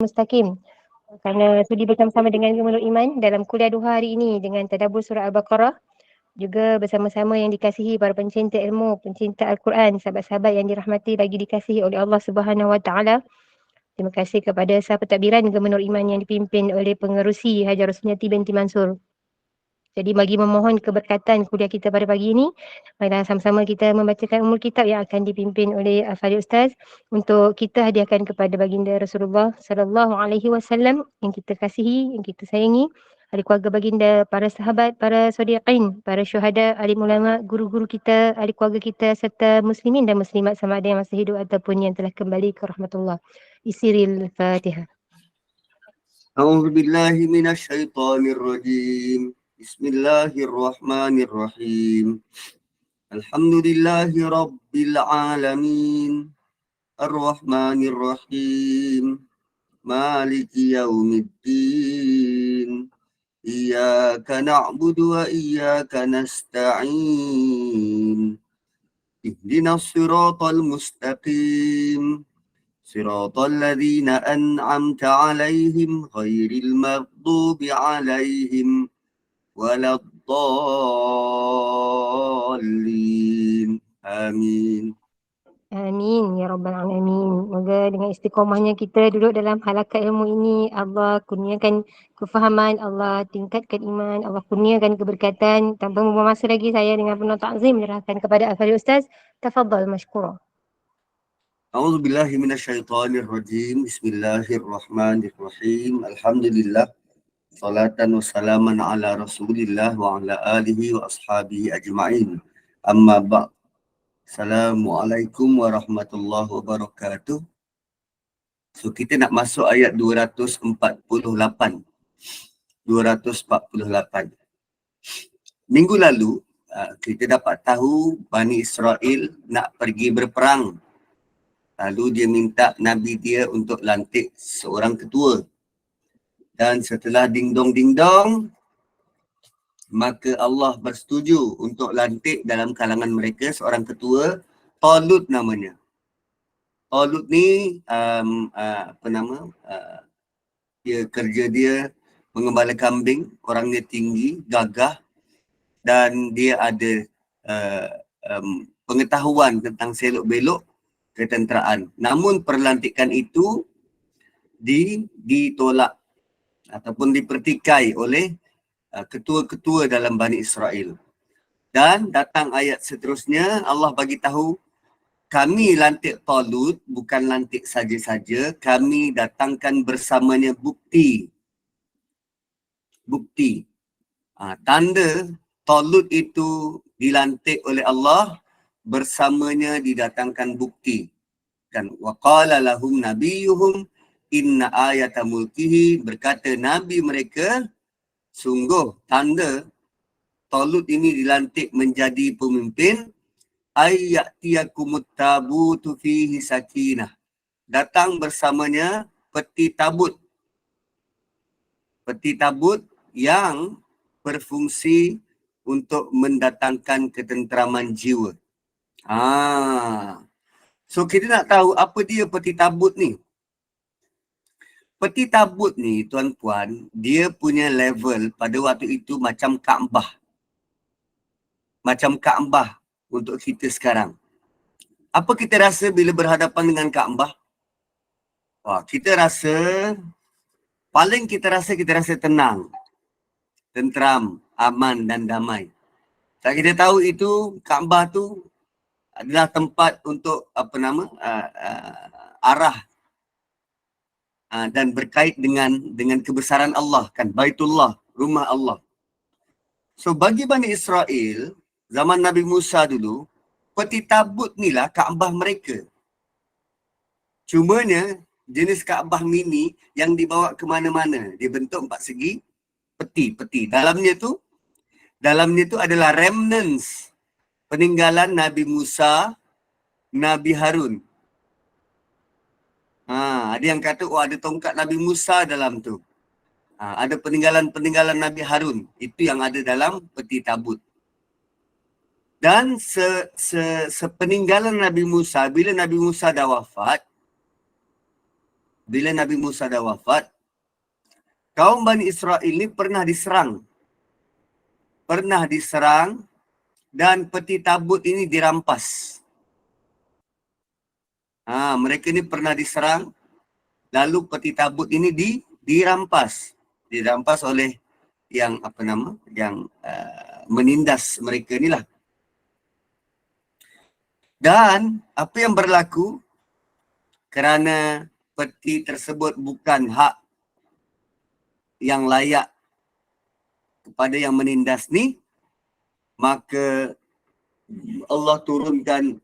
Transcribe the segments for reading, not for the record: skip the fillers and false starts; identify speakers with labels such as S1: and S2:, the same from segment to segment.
S1: Mustaqim. Kerana sudi bersama-sama dengan Menurut Iman dalam kuliah 2 hari ini dengan tadabbur surah Al-Baqarah, juga bersama-sama yang dikasihi para pencinta ilmu, pencinta Al-Quran, sahabat-sahabat yang dirahmati lagi dikasihi oleh Allah Subhanahu Wa Taala. Terima kasih kepada Sahab Pentadbiran Menurut Iman yang dipimpin oleh Pengerusi Hajar Rosniati binti Mansur. Jadi bagi memohon keberkatan kuliah kita pada pagi ini, marilah sama-sama kita membacakan umul kitab yang akan dipimpin oleh Fadil Ustaz untuk kita hadiahkan kepada baginda Rasulullah sallallahu alaihi wasallam yang kita kasihi, yang kita sayangi, ahli keluarga baginda, para sahabat, para sodiqin, para syuhada, alim ulama, guru-guru kita, ahli keluarga kita serta muslimin dan muslimat sama ada yang masih hidup ataupun yang telah kembali ke rahmatullah. Isiril Fatihah.
S2: أعوذ بالله من الشيطان الرجيم بسم الله الرحمن الرحيم الحمد لله رب العالمين الرحمن الرحيم مالك يوم الدين إياك نعبد وإياك نستعين اهدنا الصراط المستقيم صراط الذين أنعمت عليهم غير المغضوب عليهم ولا الضالين آمين.
S1: Amin ya rabbal alamin. Moga dengan istiqomahnya kita duduk dalam halaqah ilmu ini, Allah kurniakan kefahaman, Allah tingkatkan iman, Allah kurniakan keberkatan. Tanpa membuang masa lagi, saya dengan penuh takzim menyerahkan kepada Al-Fadhil Ustaz. Tafadhal mashkura.
S2: أعوذ بالله من الشيطان الرجيم بسم الله الرحمن الرحيم الحمد لله صلاة وسلاما على رسول الله وعلى آله وأصحابه أجمعين أما بعد. Assalamualaikum warahmatullahi wabarakatuh. So kita nak masuk ayat 248. Minggu lalu kita dapat tahu Bani Israel nak pergi berperang. Lalu dia minta Nabi dia untuk lantik seorang ketua. Dan setelah ding-dong, maka Allah bersetuju untuk lantik dalam kalangan mereka seorang ketua, Talut namanya. Talut ni dia kerja dia mengembala kambing, orangnya tinggi, gagah dan dia ada pengetahuan tentang selok-belok ketenteraan. Namun perlantikan itu ditolak ataupun dipertikai oleh ketua-ketua dalam Bani Israel. Dan datang ayat seterusnya, Allah bagi tahu, kami lantik Talut bukan lantik saja-saja, kami datangkan bersamanya bukti. Tanda Talut itu dilantik oleh Allah, bersamanya didatangkan bukti. Dan waqala lahum nabiyuhum inna ayata mulkihi, berkata Nabi mereka, sungguh tanda Talut ini dilantik menjadi pemimpin, ayyatiyakumut tabutu fihi sakinah, datang bersamanya peti tabut yang berfungsi untuk mendatangkan ketenteraman jiwa. So kita nak tahu apa dia peti tabut ni. Peti tabut ni tuan-puan, dia punya level pada waktu itu macam Kaabah. Macam Kaabah untuk kita sekarang. Apa kita rasa bila berhadapan dengan Kaabah? Kita rasa tenang, tenteram, aman dan damai. Tak kita tahu itu Kaabah tu adalah tempat untuk arah dan berkait dengan kebesaran Allah, kan, Baitullah, rumah Allah. So bagi Bani Israel zaman Nabi Musa dulu, peti tabut ni lah Kaabah mereka. Cumanya jenis Kaabah mini yang dibawa ke mana-mana. Dia bentuk 4 segi, peti. Dalamnya tu adalah remnants peninggalan Nabi Musa, Nabi Harun. Ada yang kata ada tongkat Nabi Musa dalam tu. Ada peninggalan Nabi Harun. Itu yang ada dalam peti tabut. Dan sepeninggalan Nabi Musa, bila Nabi Musa dah wafat, bila Nabi Musa dah wafat, kaum Bani Israel ni pernah diserang. Dan peti tabut ini dirampas. Mereka ni pernah diserang, lalu peti tabut ini dirampas. Dirampas oleh yang menindas mereka ni lah. Dan apa yang berlaku, kerana peti tersebut bukan hak yang layak kepada yang menindas ni, maka Allah turunkan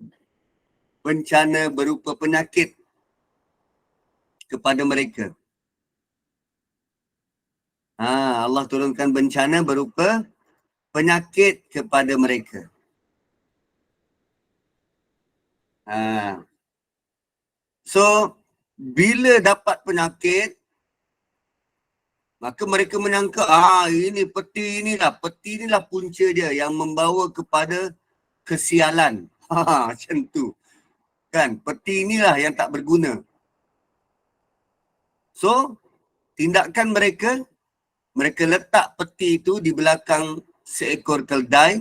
S2: bencana berupa penyakit kepada mereka. Allah turunkan bencana berupa penyakit kepada mereka. So, bila dapat penyakit, maka mereka menyangka, ini peti inilah punca dia yang membawa kepada kesialan. Macam tu. Kan, peti inilah yang tak berguna. So, tindakan mereka letak peti itu di belakang seekor keldai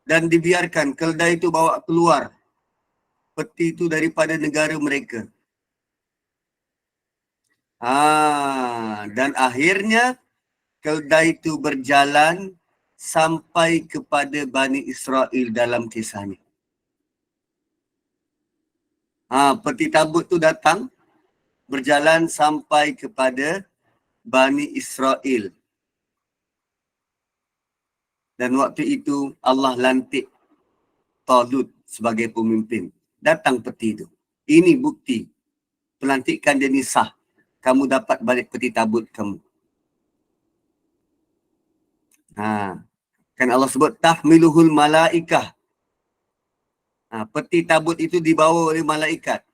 S2: dan dibiarkan keldai itu bawa keluar peti itu daripada negara mereka. Dan akhirnya keldai itu berjalan sampai kepada Bani Israel dalam kisah ni. Peti tabut tu datang, berjalan sampai kepada Bani Israel. Dan waktu itu Allah lantik Talut sebagai pemimpin. Datang peti itu. Ini bukti pelantikan dia ni sah. Kamu dapat balik peti tabut kamu. Kan Allah sebut tahmiluhul malaikah. Peti tabut itu dibawa oleh malaikat.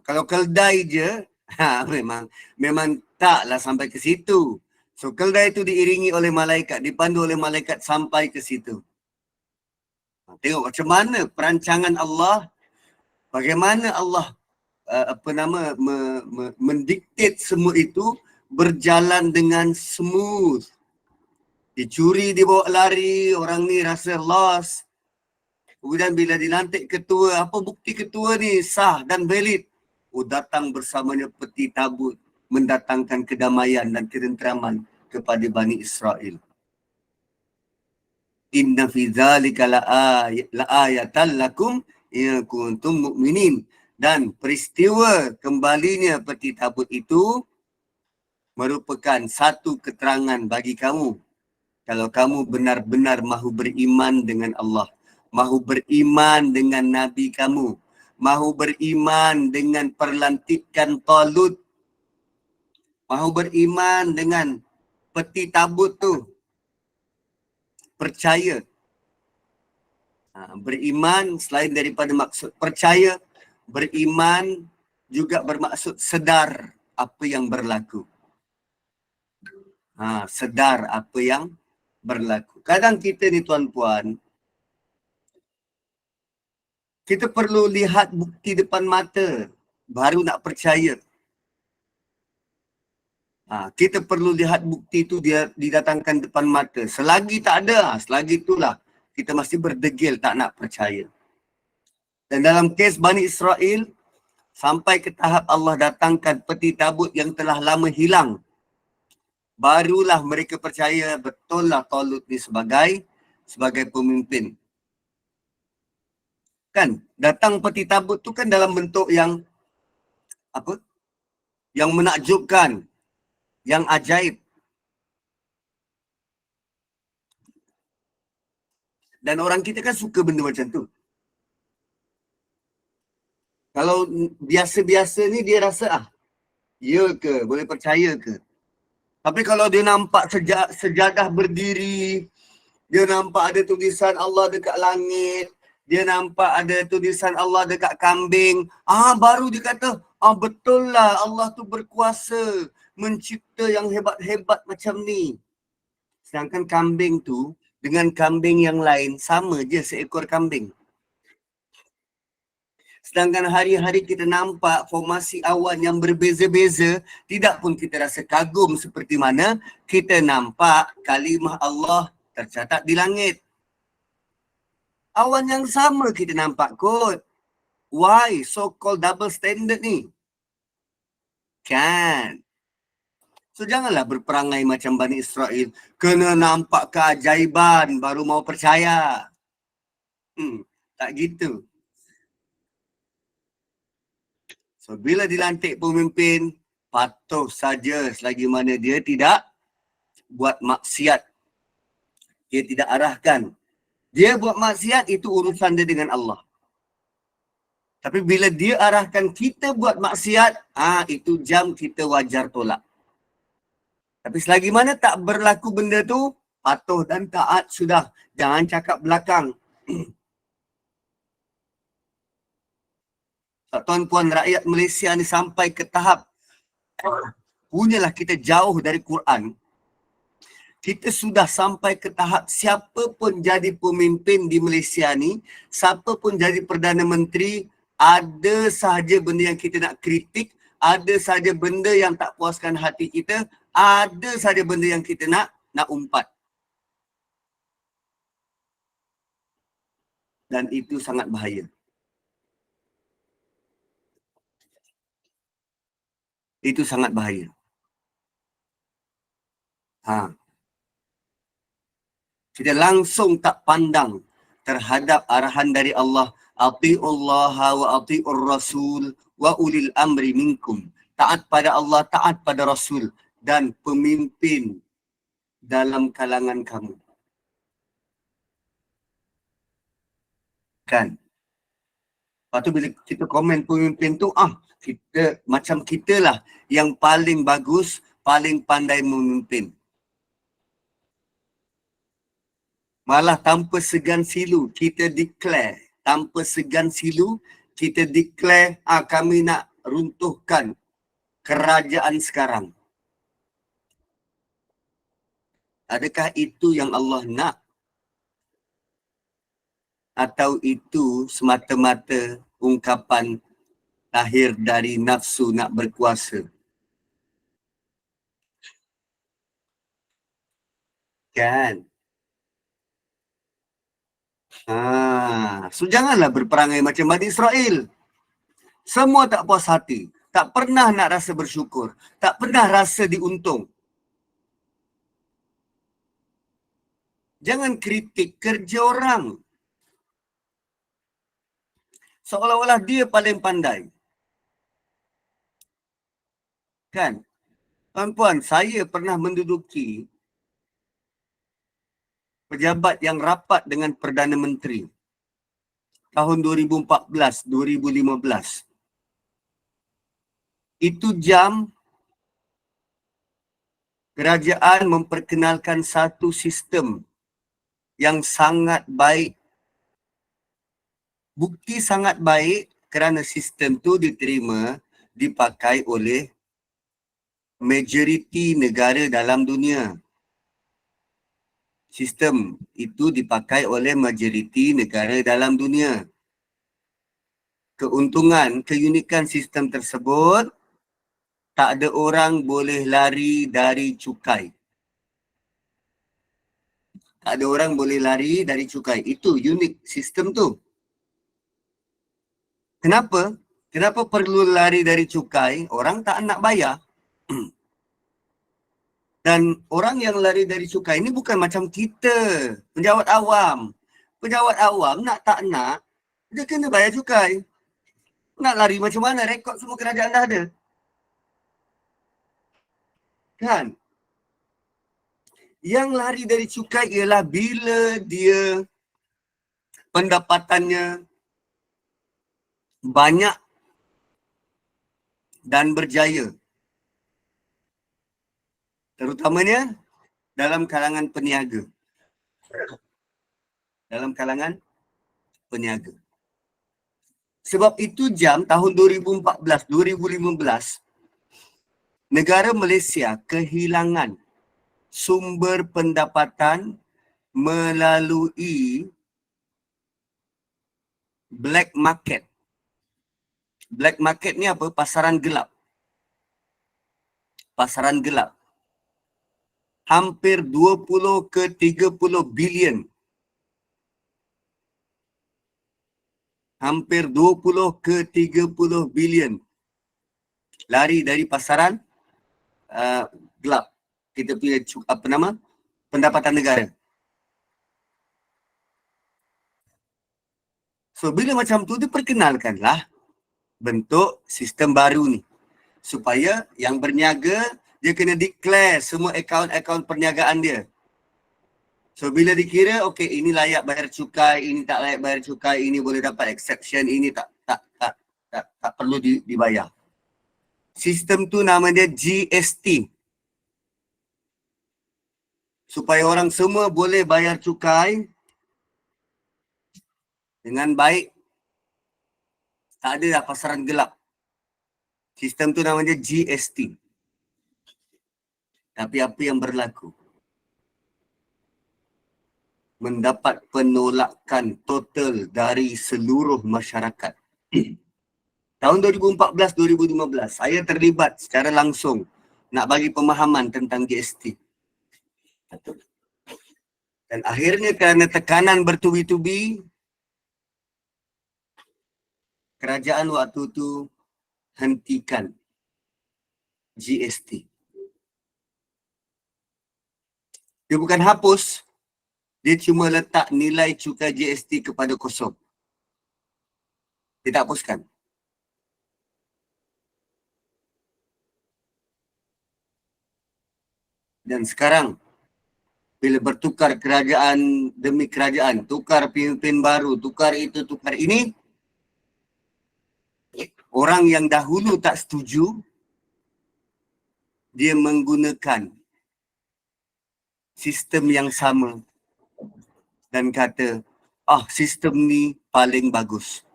S2: Kalau keldai je, memang taklah sampai ke situ. So keldai itu diiringi oleh malaikat, dipandu oleh malaikat sampai ke situ. Tengok macam mana perancangan Allah, bagaimana Allah mendiktet semua itu berjalan dengan smooth. Dicuri, dibawa lari, orang ni rasa lost. Kemudian bila dilantik ketua, apa bukti ketua ni sah dan valid? Datang bersamanya peti tabut, mendatangkan kedamaian dan ketenteraman kepada Bani Israel. Inna fi dzalika la'ayatan lakum in kuntum mu'minin. Dan peristiwa kembalinya peti tabut itu merupakan satu keterangan bagi kamu. Kalau kamu benar-benar mahu beriman dengan Allah, mahu beriman dengan Nabi kamu, mahu beriman dengan perlantikan Talut, mahu beriman dengan peti tabut tu, percaya. Beriman selain daripada maksud percaya, beriman juga bermaksud sedar apa yang berlaku. Sedar apa yang berlaku. Kadang kita ni tuan-puan, kita perlu lihat bukti depan mata baru nak percaya. Kita perlu lihat bukti itu dia didatangkan depan mata. Selagi tak ada, selagi itulah kita masih berdegil tak nak percaya. Dan dalam kes Bani Israel, sampai ke tahap Allah datangkan peti tabut yang telah lama hilang, barulah mereka percaya betul lah Talut ni sebagai pemimpin. Kan, datang peti tabut tu kan dalam bentuk yang apa? Yang menakjubkan, yang ajaib. Dan orang kita kan suka benda macam tu. Kalau biasa-biasa ni dia rasa ya ke, boleh percaya ke? Tapi kalau dia nampak sejadah berdiri, dia nampak ada tulisan Allah dekat langit, dia nampak ada tulisan Allah dekat kambing, baru dia kata, betul lah Allah tu berkuasa mencipta yang hebat-hebat macam ni. Sedangkan kambing tu dengan kambing yang lain sama je seekor kambing. Sedangkan hari-hari kita nampak formasi awan yang berbeza-beza, tidak pun kita rasa kagum seperti mana kita nampak kalimah Allah tercatat di langit. Awan yang sama kita nampak kot. Why so-called double standard ni? Kan? So janganlah berperangai macam Bani Israel. Kena nampak keajaiban baru mau percaya. Tak gitu. So bila dilantik pemimpin, patuh saja selagi mana dia tidak buat maksiat. Dia tidak arahkan. Dia buat maksiat, itu urusan dia dengan Allah. Tapi bila dia arahkan kita buat maksiat, itu jam kita wajar tolak. Tapi selagi mana tak berlaku benda tu, patuh dan taat sudah. Jangan cakap belakang. Tuan-puan, rakyat Malaysia ni sampai ke tahap punyalah kita jauh dari Quran. Kita sudah sampai ke tahap siapa pun jadi pemimpin di Malaysia ni, siapa pun jadi Perdana Menteri, ada sahaja benda yang kita nak kritik, ada sahaja benda yang tak puaskan hati kita, ada sahaja benda yang kita nak umpat. Dan itu sangat bahaya. Itu sangat bahaya. Kita langsung tak pandang terhadap arahan dari Allah. Ati'ullaha wa ati'ur rasul wa ulil amri minkum. Taat pada Allah, taat pada Rasul dan pemimpin dalam kalangan kamu. Kan? Lepas tu bila kita komen pemimpin tu, kita macam kita lah yang paling bagus, paling pandai memimpin. Malah tanpa segan silu kita declare, tanpa segan silu kita declare, kami nak runtuhkan kerajaan sekarang. Adakah itu yang Allah nak? Atau itu semata-mata ungkapan lahir dari nafsu nak berkuasa? Kan? So janganlah berperangai macam Bani Israel. Semua tak puas hati. Tak pernah nak rasa bersyukur. Tak pernah rasa diuntung. Jangan kritik kerja orang. Seolah-olah dia paling pandai. Kan? Tuan-puan, saya pernah menduduki pejabat yang rapat dengan Perdana Menteri tahun 2014-2015. Itu jam kerajaan memperkenalkan satu sistem yang sangat baik. Bukti sangat baik kerana sistem tu diterima, dipakai oleh majoriti negara dalam dunia. Sistem itu dipakai oleh majoriti negara dalam dunia. Keuntungan, keunikan sistem tersebut, tak ada orang boleh lari dari cukai. Tak ada orang boleh lari dari cukai. Itu unik sistem tu. Kenapa? Kenapa perlu lari dari cukai? Orang tak nak bayar. Dan orang yang lari dari cukai ini bukan macam kita, penjawat awam. Penjawat awam nak tak nak, dia kena bayar cukai. Nak lari macam mana? Rekod semua kerajaan dah ada. Kan? Yang lari dari cukai ialah bila dia pendapatannya banyak dan berjaya. Terutamanya dalam kalangan peniaga. Dalam kalangan peniaga. Sebab itu jam tahun 2014-2015, negara Malaysia kehilangan sumber pendapatan melalui black market. Black market ni apa? Pasaran gelap. Pasaran gelap. Hampir 20 ke 30 bilion. Hampir 20 ke 30 bilion. Lari dari pasaran gelap. Kita punya pendapatan negara. So bila macam tu diperkenalkanlah bentuk sistem baru ni. Supaya yang berniaga dia kena declare semua akaun-akaun perniagaan dia. So bila dikira okey ini layak bayar cukai, ini tak layak bayar cukai, ini boleh dapat exception, ini tak perlu dibayar. Sistem tu nama dia GST. Supaya orang semua boleh bayar cukai dengan baik. Tak ada dah pasaran gelap. Sistem tu namanya GST. Tapi apa yang berlaku? Mendapat penolakan total dari seluruh masyarakat. Tahun 2014-2015, saya terlibat secara langsung nak bagi pemahaman tentang GST. Dan akhirnya kerana tekanan bertubi-tubi, kerajaan waktu tu hentikan GST. Dia bukan hapus, dia cuma letak nilai cukai GST kepada kosong. Dia tak hapuskan. Dan sekarang, bila bertukar kerajaan demi kerajaan, tukar pemimpin baru, tukar itu, tukar ini, orang yang dahulu tak setuju, dia menggunakan sistem yang sama dan kata, sistem ni paling bagus.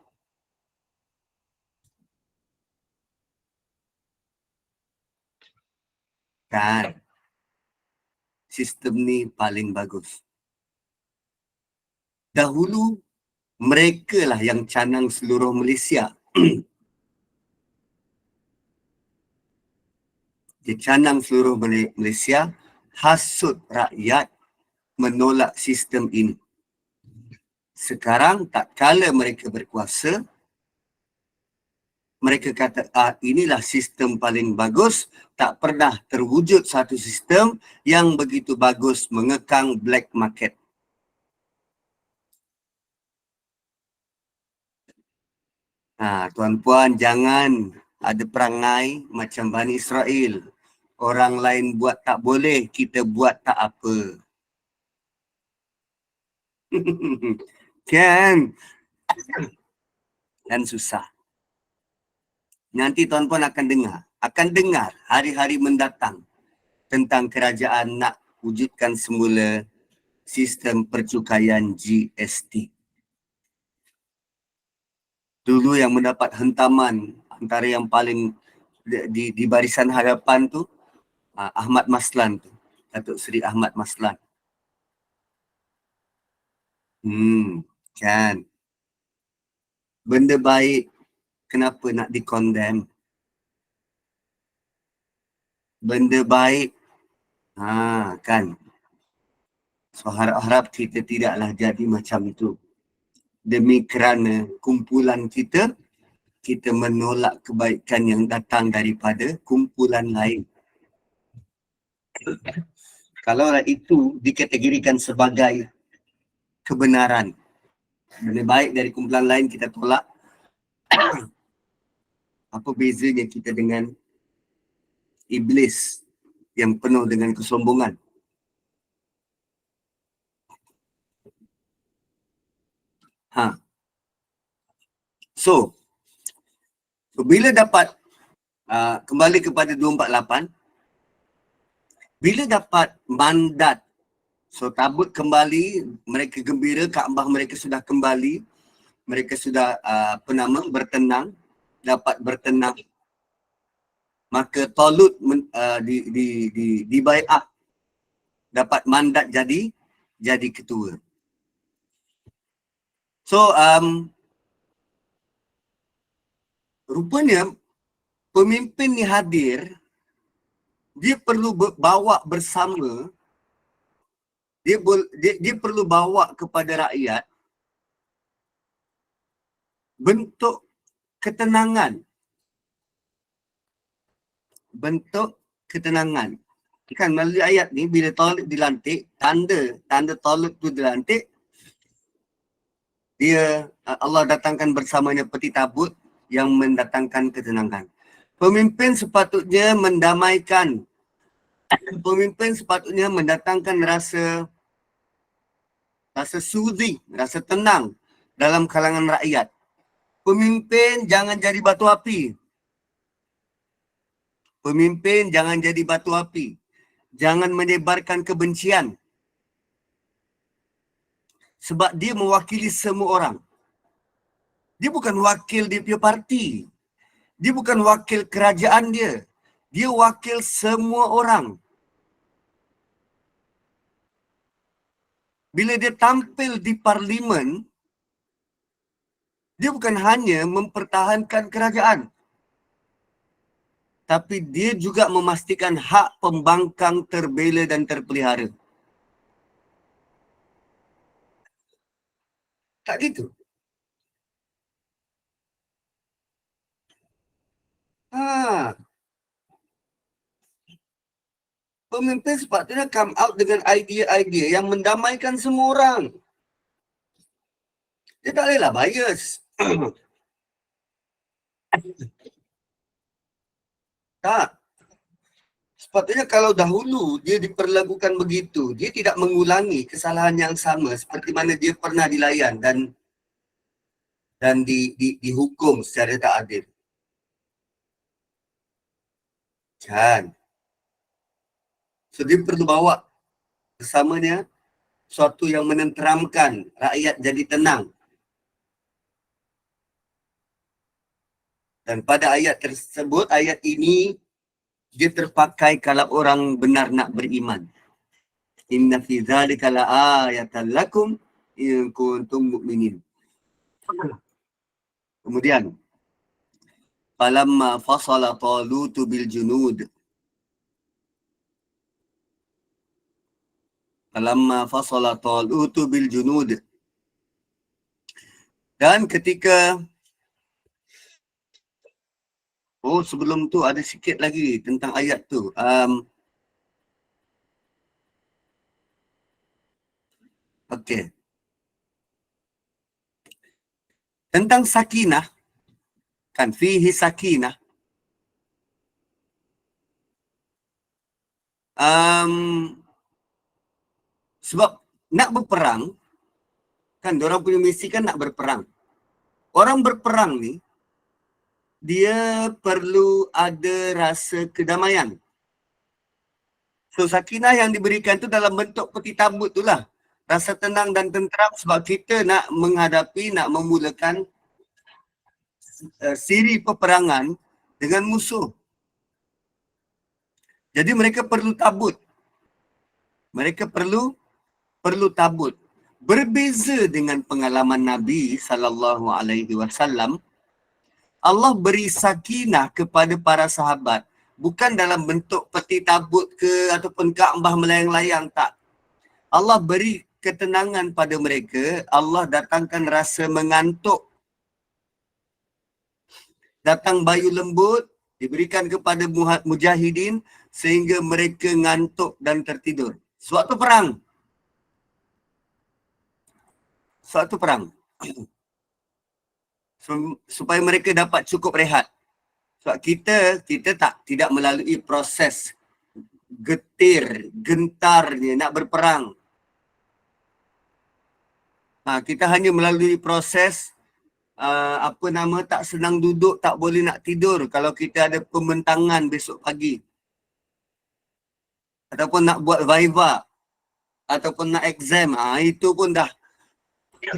S2: Kan? Sistem ni paling bagus. Dahulu, mereka lah yang canang seluruh Malaysia. Dia canang seluruh Malaysia, hasut rakyat menolak sistem ini. Sekarang, tak kala mereka berkuasa, mereka kata, inilah sistem paling bagus, tak pernah terwujud satu sistem yang begitu bagus mengekang black market. Tuan-puan, jangan ada perangai macam Bani Israel. Orang lain buat tak boleh, kita buat tak apa. Kan? Dan susah. Nanti tuan-puan akan dengar hari-hari mendatang tentang kerajaan nak wujudkan semula sistem percukaian GST. Dulu yang mendapat hentaman antara yang paling di barisan hadapan tu Ahmad Maslan tu, Datuk Seri Ahmad Maslan. Kan. Benda baik kenapa nak dikondem? Benda baik kan. So harap-harap kita tidaklah jadi macam itu. Demi kerana kumpulan kita menolak kebaikan yang datang daripada kumpulan lain. Kalau itu dikategorikan sebagai kebenaran, benda baik dari kumpulan lain kita tolak, apa bezanya kita dengan iblis yang penuh dengan kesombongan? So bila dapat kembali kepada 248, bila dapat mandat, so tabut kembali, mereka gembira, Kaabah mereka sudah kembali, mereka sudah bertenang, dapat bertenang, maka Talut dibaiat, dapat mandat jadi ketua. So rupanya pemimpin ni hadir, dia perlu bawa bersama, dia perlu bawa kepada rakyat bentuk ketenangan. Bentuk ketenangan. Kan melalui ayat ni, bila Talut dilantik, tanda Talut tu dilantik, dia Allah datangkan bersamanya peti tabut yang mendatangkan ketenangan. Pemimpin sepatutnya mendamaikan. Pemimpin sepatutnya mendatangkan rasa soothing, rasa tenang dalam kalangan rakyat. Pemimpin jangan jadi batu api. Pemimpin jangan jadi batu api. Jangan menyebarkan kebencian. Sebab dia mewakili semua orang. Dia bukan wakil dia punya parti. Dia bukan wakil kerajaan dia. Dia wakil semua orang. Bila dia tampil di parlimen, dia bukan hanya mempertahankan kerajaan, tapi dia juga memastikan hak pembangkang terbela dan terpelihara. Tak gitu. Pemimpin sepatutnya come out dengan idea-idea yang mendamaikan semua orang. Dia tak bolehlah bias. Tak. Sepatutnya kalau dahulu dia diperlakukan begitu, dia tidak mengulangi kesalahan yang sama seperti mana dia pernah dilayan dan dihukum secara tak adil. Kan? So dia perlu bawa bersamanya suatu yang menenteramkan rakyat jadi tenang. Dan pada ayat tersebut, ayat ini dia terpakai kalau orang benar nak beriman. Inna fi dzalika la'ayatan lakum in kuntum mu'minin. Kemudian, falamma fasala Talut bil junud. Falamma fasala Talut bil junud. Dan ketika sebelum tu ada sikit lagi tentang ayat tu. Okey. Tentang sakinah, kan fihi sakinah. Sebab nak berperang, kan diorang punya misi kan nak berperang. Orang berperang ni, dia perlu ada rasa kedamaian. So sakinah yang diberikan tu dalam bentuk peti tabut tu lah. Rasa tenang dan tenteram sebab kita nak menghadapi, nak memulakan siri peperangan dengan musuh. Jadi mereka perlu tabut. Mereka perlu tabut. Berbeza dengan pengalaman Nabi SAW, Allah beri sakinah kepada para sahabat. Bukan dalam bentuk peti tabut ke ataupun Kaabah melayang-layang, tak. Allah beri ketenangan pada mereka. Allah datangkan rasa mengantuk. Datang bayu lembut, diberikan kepada mujahidin sehingga mereka ngantuk dan tertidur. Suatu perang. Supaya mereka dapat cukup rehat. Sebab kita tidak melalui proses gentarnya nak berperang. Kita hanya melalui proses tak senang duduk, tak boleh nak tidur kalau kita ada pembentangan besok pagi. Ataupun nak buat viva. Ataupun nak exam. Itu pun dah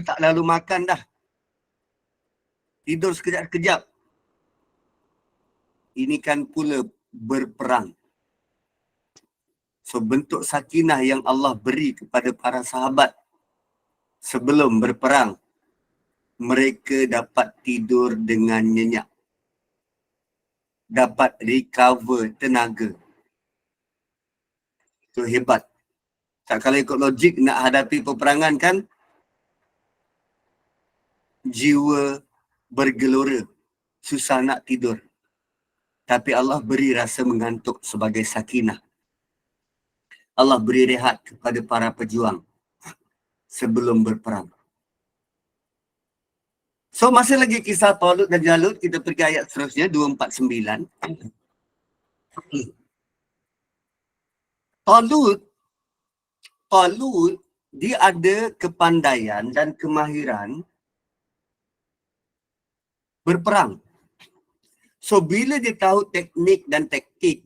S2: tak lalu makan dah. Tidur sekejap-kejap. Ini kan pula berperang. So bentuk sakinah yang Allah beri kepada para sahabat sebelum berperang, mereka dapat tidur dengan nyenyak. dapat recover tenaga. Itu hebat. Tak, kalau ikut logik nak hadapi peperangan kan, jiwa bergelora, susah nak tidur. Tapi Allah beri rasa mengantuk sebagai sakinah. Allah beri rehat kepada para pejuang sebelum berperang. So, masih lagi kisah Talut dan Jalut, kita pergi ayat seterusnya, 249. Talut, dia ada kepandaian dan kemahiran berperang. So, bila dia tahu teknik dan taktik,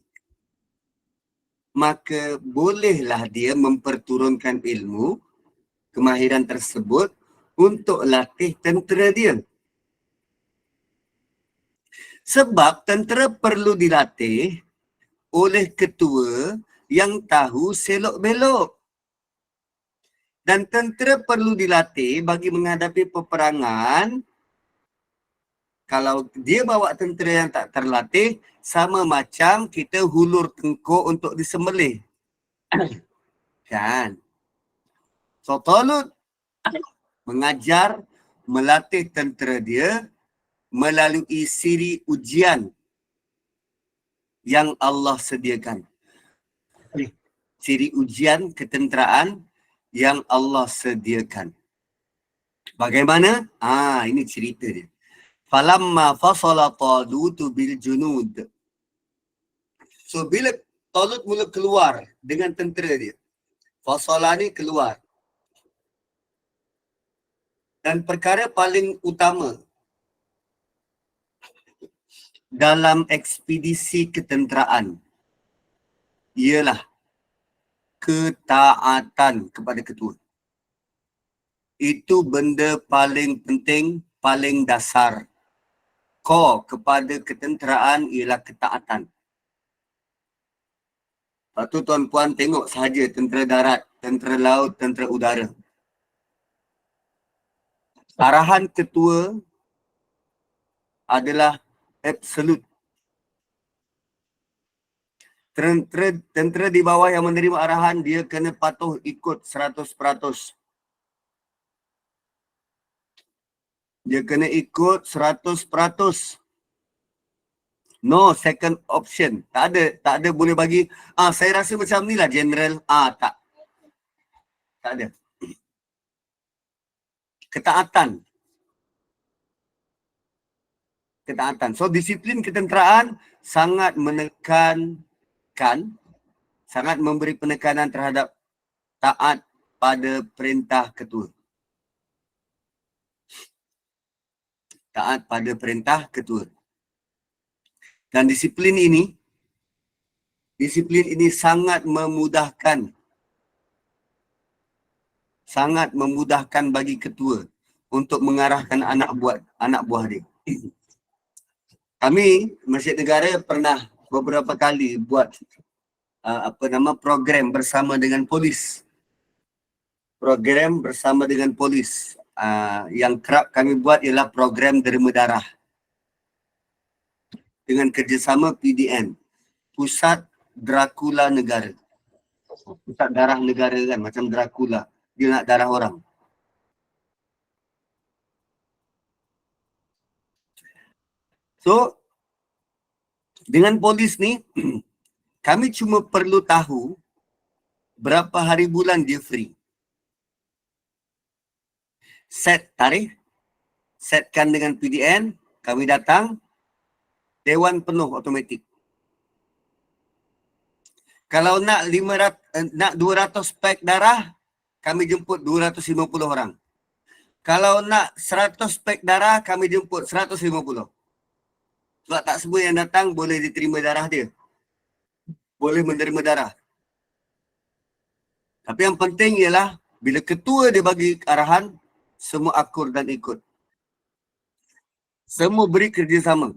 S2: maka bolehlah dia memperturunkan ilmu, kemahiran tersebut untuk latih tentera dia. Sebab tentera perlu dilatih oleh ketua yang tahu selok-belok. Dan tentera perlu dilatih bagi menghadapi peperangan. Kalau dia bawa tentera yang tak terlatih, sama macam kita hulur tengkuk untuk disembelih. Kan? So, Talut mengajar, melatih tentera dia melalui siri ujian yang Allah sediakan. Siri ujian ketenteraan yang Allah sediakan. Bagaimana? Ini cerita dia. Falamma fasala Talutu bil junud. So, bila Talut mula keluar dengan tentera dia, fasala ni keluar. Dan perkara paling utama dalam ekspedisi ketenteraan ialah ketaatan kepada ketua. Itu benda paling penting, paling dasar. Core kepada ketenteraan ialah ketaatan. Lepas tu tuan-puan tengok sahaja tentera darat, tentera laut, tentera udara. Arahan ketua adalah absolut. Tentera di bawah yang menerima arahan, dia kena patuh ikut 100%. Dia kena ikut 100%. No second option. Tak ada boleh bagi, saya rasa macam ni lah general. Tak. Tak ada. Ketaatan. So, disiplin ketenteraan sangat menekankan, sangat memberi penekanan terhadap taat pada perintah ketua. Taat pada perintah ketua. Dan disiplin ini sangat memudahkan bagi ketua untuk mengarahkan anak buah dia. Kami Masjid Negara pernah beberapa kali buat program bersama dengan polis. Program bersama dengan polis. Yang kerap kami buat ialah program derma darah dengan kerjasama PDN, Pusat Dracula Negara. Pusat Darah Negara kan, macam Dracula. Dia nak darah orang. So, dengan polis ni, kami cuma perlu tahu berapa hari bulan dia free. Set tarikh, setkan dengan PDN, kami datang, dewan penuh automatik. Kalau nak 200 pack darah, kami jemput 250 orang. Kalau nak 100 pack darah, kami jemput 150. Sebab tak semua yang datang boleh diterima darah dia. Boleh menerima darah. Tapi yang penting ialah bila ketua dia bagi arahan, semua akur dan ikut. Semua beri kerjasama.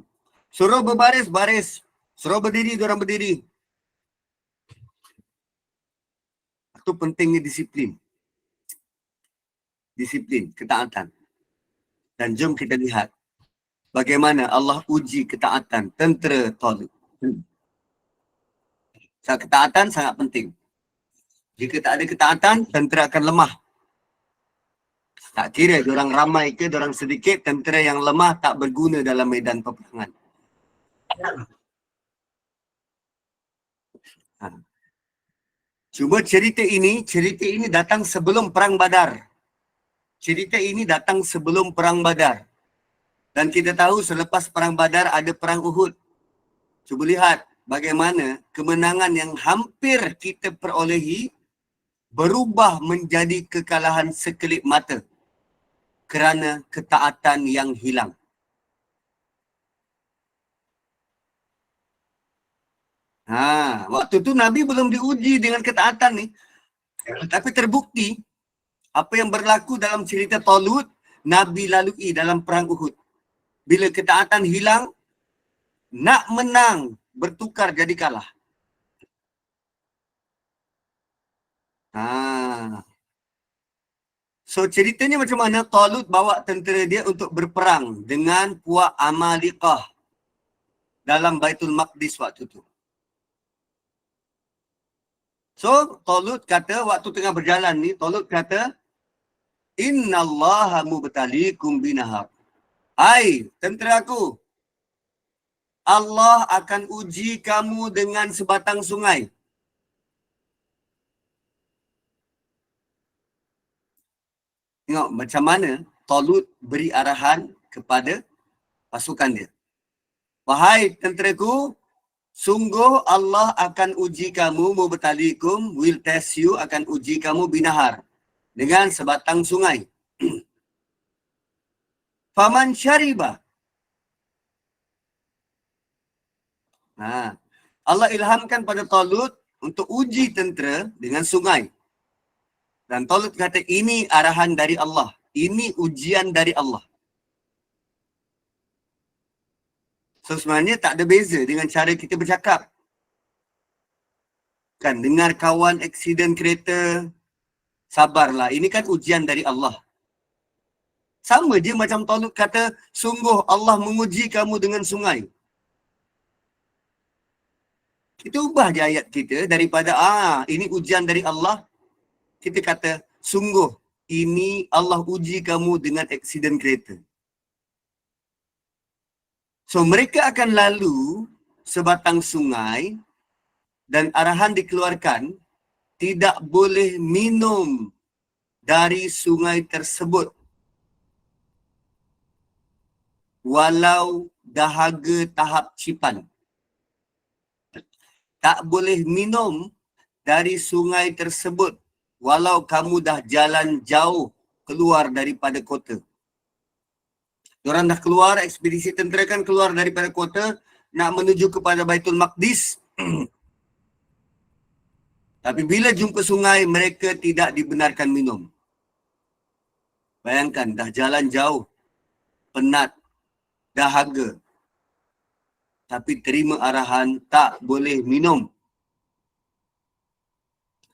S2: Suruh berbaris, baris. Suruh berdiri, diorang berdiri. Itu pentingnya disiplin. Disiplin, ketaatan. Dan jom kita lihat bagaimana Allah uji ketaatan tentera Talut. Ketaatan sangat penting. Jika tak ada ketaatan, tentera akan lemah. Tak kira diorang ramai ke diorang sedikit, tentera yang lemah tak berguna dalam medan peperangan. Cuma cerita ini datang sebelum Perang Badar. Cerita ini datang sebelum Perang Badar. Dan kita tahu selepas Perang Badar ada Perang Uhud. Cuba lihat bagaimana kemenangan yang hampir kita perolehi berubah menjadi kekalahan sekelip mata kerana ketaatan yang hilang. Waktu tu Nabi belum diuji dengan ketaatan ni. Tapi terbukti apa yang berlaku dalam cerita Talut, Nabi lalui dalam Perang Uhud. Bila ketaatan hilang, nak menang bertukar jadi kalah. So ceritanya macam mana Talut bawa tentera dia untuk berperang dengan puak Amalikah dalam Baitul Maqdis waktu tu. So Talut kata waktu tengah berjalan ni, Talut kata, Innallaha mubtalikum binahar. Hai tentera aku, Allah akan uji kamu dengan sebatang sungai. Tengok macam mana Talut beri arahan kepada pasukan dia. Wahai tenteraku, sungguh Allah akan uji kamu, mubtalikum, will test you, akan uji kamu binahar, dengan sebatang sungai. Faman syariba. Allah ilhamkan pada Talut untuk uji tentera dengan sungai. Dan Talut kata ini arahan dari Allah. Ini ujian dari Allah. So sebenarnya tak ada beza dengan cara kita bercakap. Kan dengar kawan aksiden kereta, sabarlah. Ini kan ujian dari Allah. Sama je macam Talut kata, sungguh Allah menguji kamu dengan sungai. Kita ubah je ayat kita daripada ini ujian dari Allah. Kita kata, sungguh ini Allah uji kamu dengan aksiden kereta. So mereka akan lalu sebatang sungai dan arahan dikeluarkan tidak boleh minum dari sungai tersebut walau dahaga tahap cipan. Tak boleh minum dari sungai tersebut walau kamu dah jalan jauh keluar daripada kota. Diorang dah keluar, ekspedisi tentera kan keluar daripada kota nak menuju kepada Baitul Maqdis. Tapi bila jumpa sungai, mereka tidak dibenarkan minum. Bayangkan, dah jalan jauh, penat, dahaga. Tapi terima arahan, tak boleh minum.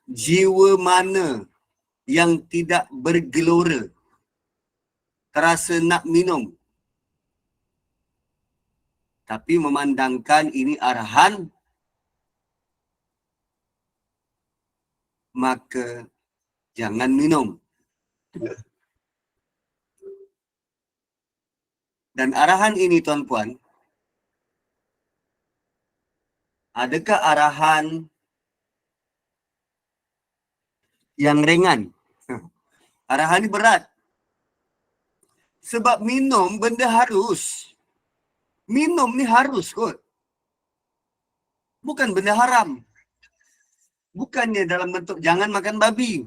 S2: Jiwa mana yang tidak bergelora, terasa nak minum, tapi memandangkan ini arahan, maka jangan minum. Dan arahan ini tuan-puan, adakah arahan yang ringan? Arahan ini berat. Sebab minum benda harus. Minum ni harus kot. Bukan benda haram. Bukannya dalam bentuk jangan makan babi.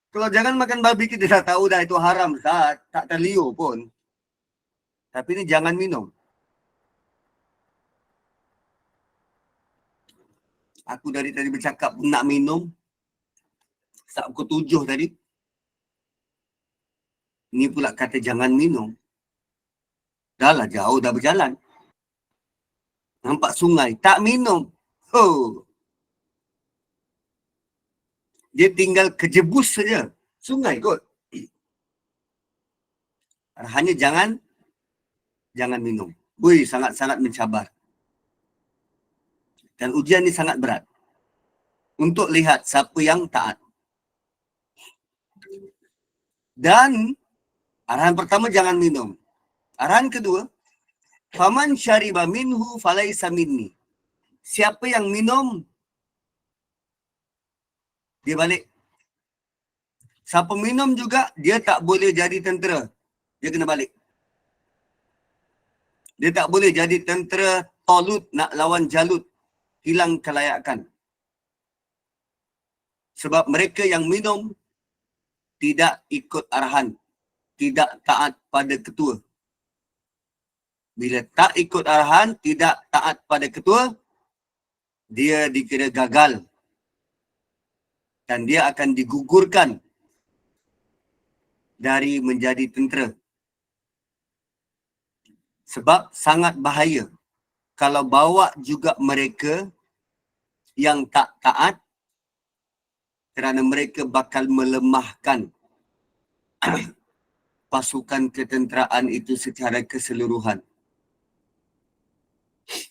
S2: Kalau jangan makan babi kita dah tahu dah itu haram. Tak terliur pun. Tapi ni jangan minum. Aku dari tadi bercakap nak minum. Saat pukul 7 tadi. Ni pula kata jangan minum. Dah lah jauh dah berjalan. Nampak sungai, tak minum. Dia tinggal kejebus saja. Sungai kot. Arahannya jangan jangan minum. Sangat-sangat mencabar. Dan ujian ini sangat berat. Untuk lihat siapa yang taat. Dan arahan pertama jangan minum. Arahan kedua, faman syariba minhu falaisa minni. Siapa yang minum, dia balik. Siapa minum juga, dia tak boleh jadi tentera. Dia kena balik. Dia tak boleh jadi tentera Talut nak lawan Jalut. Hilang kelayakan. Sebab mereka yang minum tidak ikut arahan. Tidak taat pada ketua. Bila tak ikut arahan, tidak taat pada ketua, dia dikira gagal. Dan dia akan digugurkan dari menjadi tentera. Sebab sangat bahaya kalau bawa juga mereka yang tak taat, kerana mereka bakal melemahkan pasukan ketenteraan itu secara keseluruhan.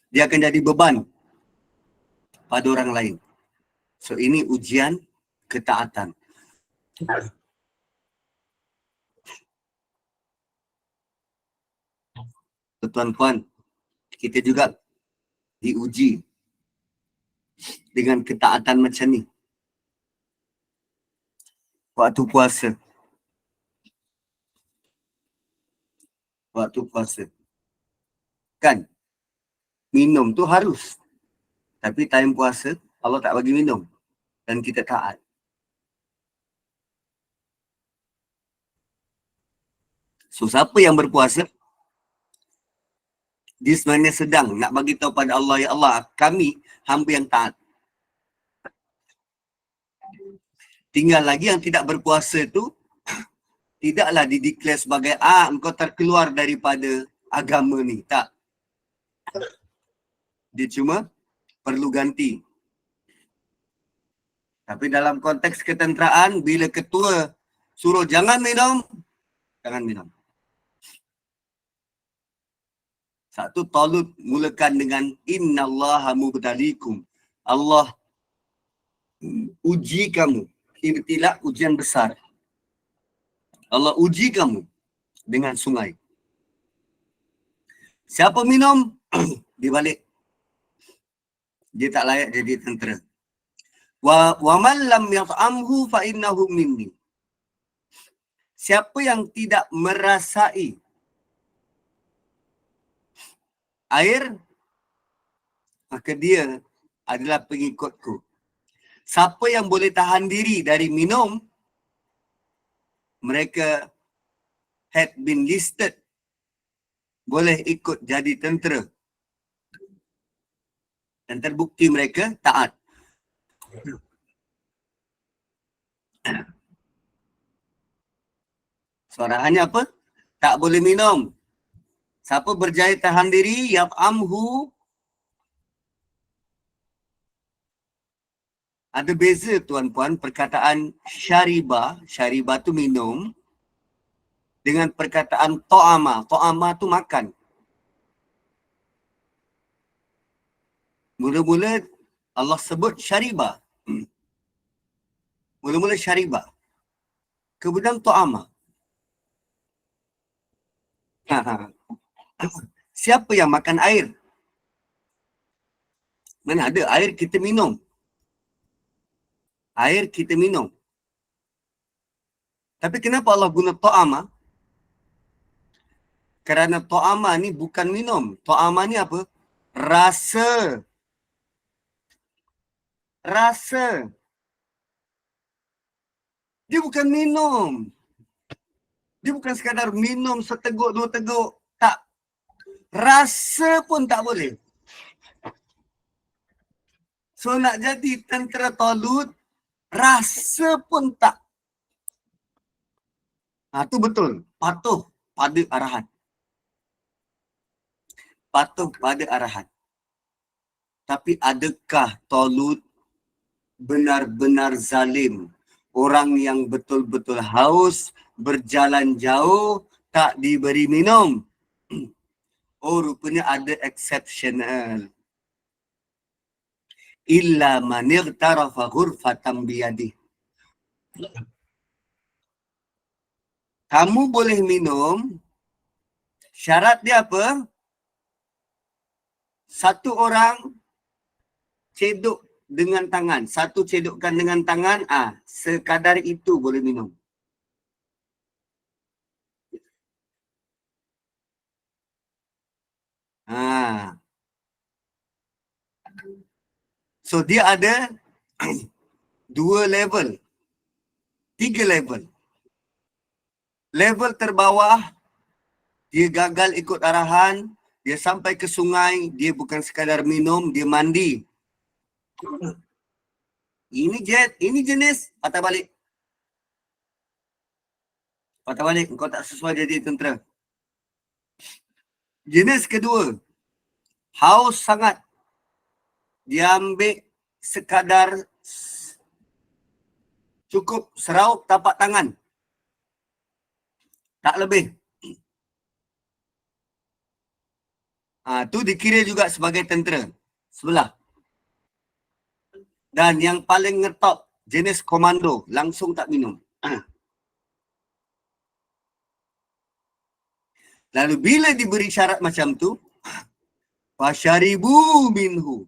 S2: Dia akan jadi beban pada orang lain. So ini ujian ketaatan. Tuan-tuan, kita juga diuji dengan ketaatan macam ni. Waktu puasa. Waktu puasa. Kan? Minum tu harus. Tapi time puasa, Allah tak bagi minum. Dan kita taat. So, siapa yang berpuasa, dia sebenarnya sedang nak bagi tahu pada Allah, ya Allah, kami hamba yang taat. Tinggal lagi yang tidak berpuasa tu, tidaklah dideklar sebagai, engkau terkeluar daripada agama ni. Tak. Dia cuma perlu ganti. Tapi dalam konteks ketenteraan, bila ketua suruh jangan minum, jangan minum. Satu, Talut mulakan dengan innallaha mubtalikum. Allah uji kamu. Ibtila, ujian besar. Allah uji kamu dengan sungai. Siapa minum, dia balik. Dia tak layak jadi tentera. Wa man lam yat'amhu fa innahu minni. Siapa yang tidak merasai air, maka dia adalah pengikutku. Siapa yang boleh tahan diri dari minum, mereka had been listed, boleh ikut jadi tentera. Dan terbukti mereka taat. Suarahannya apa? Tak boleh minum. Siapa berjaya tahan diri, yat'amhu. Ada beza tuan-puan perkataan syariba, syariba tu minum, dengan perkataan to'ama. To'ama tu makan. Mula-mula Allah sebut syariba. Mula-mula syariba. Kemudian to'ama. Siapa yang makan air? Mana ada air kita minum. Air kita minum. Tapi kenapa Allah guna to'ama? Kerana to'ama ni bukan minum. To'ama ni apa? Rasa. Rasa. Dia bukan minum. Dia bukan sekadar minum seteguk, dua teguk. Tak. Rasa pun tak boleh. So nak jadi tentera Talut, rasa pun tak. Tu betul. Patuh pada arahan. Patuh pada arahan. Tapi adakah Talut benar-benar zalim? Orang yang betul-betul haus, berjalan jauh, tak diberi minum. Oh, rupanya ada exceptional. Illa man igtarafa ghurfatan biyadih. Kamu boleh minum, syarat dia apa? Satu orang cedok dengan tangan. Satu cedokkan dengan tangan, sekadar itu boleh minum. So dia ada 2 level, 3 level. Level terbawah, dia gagal ikut arahan, dia sampai ke sungai, dia bukan sekadar minum, dia mandi. Ini jenis patah balik. Patah balik, kau tak sesuai jadi tentera. Jenis kedua, haus sangat. Dia ambil sekadar cukup seraup tapak tangan. Tak lebih. Tu dikira juga sebagai tentera sebelah. Dan yang paling ngetop, jenis komando, langsung tak minum. Lalu bila diberi syarat macam tu, fasyaribu minhu.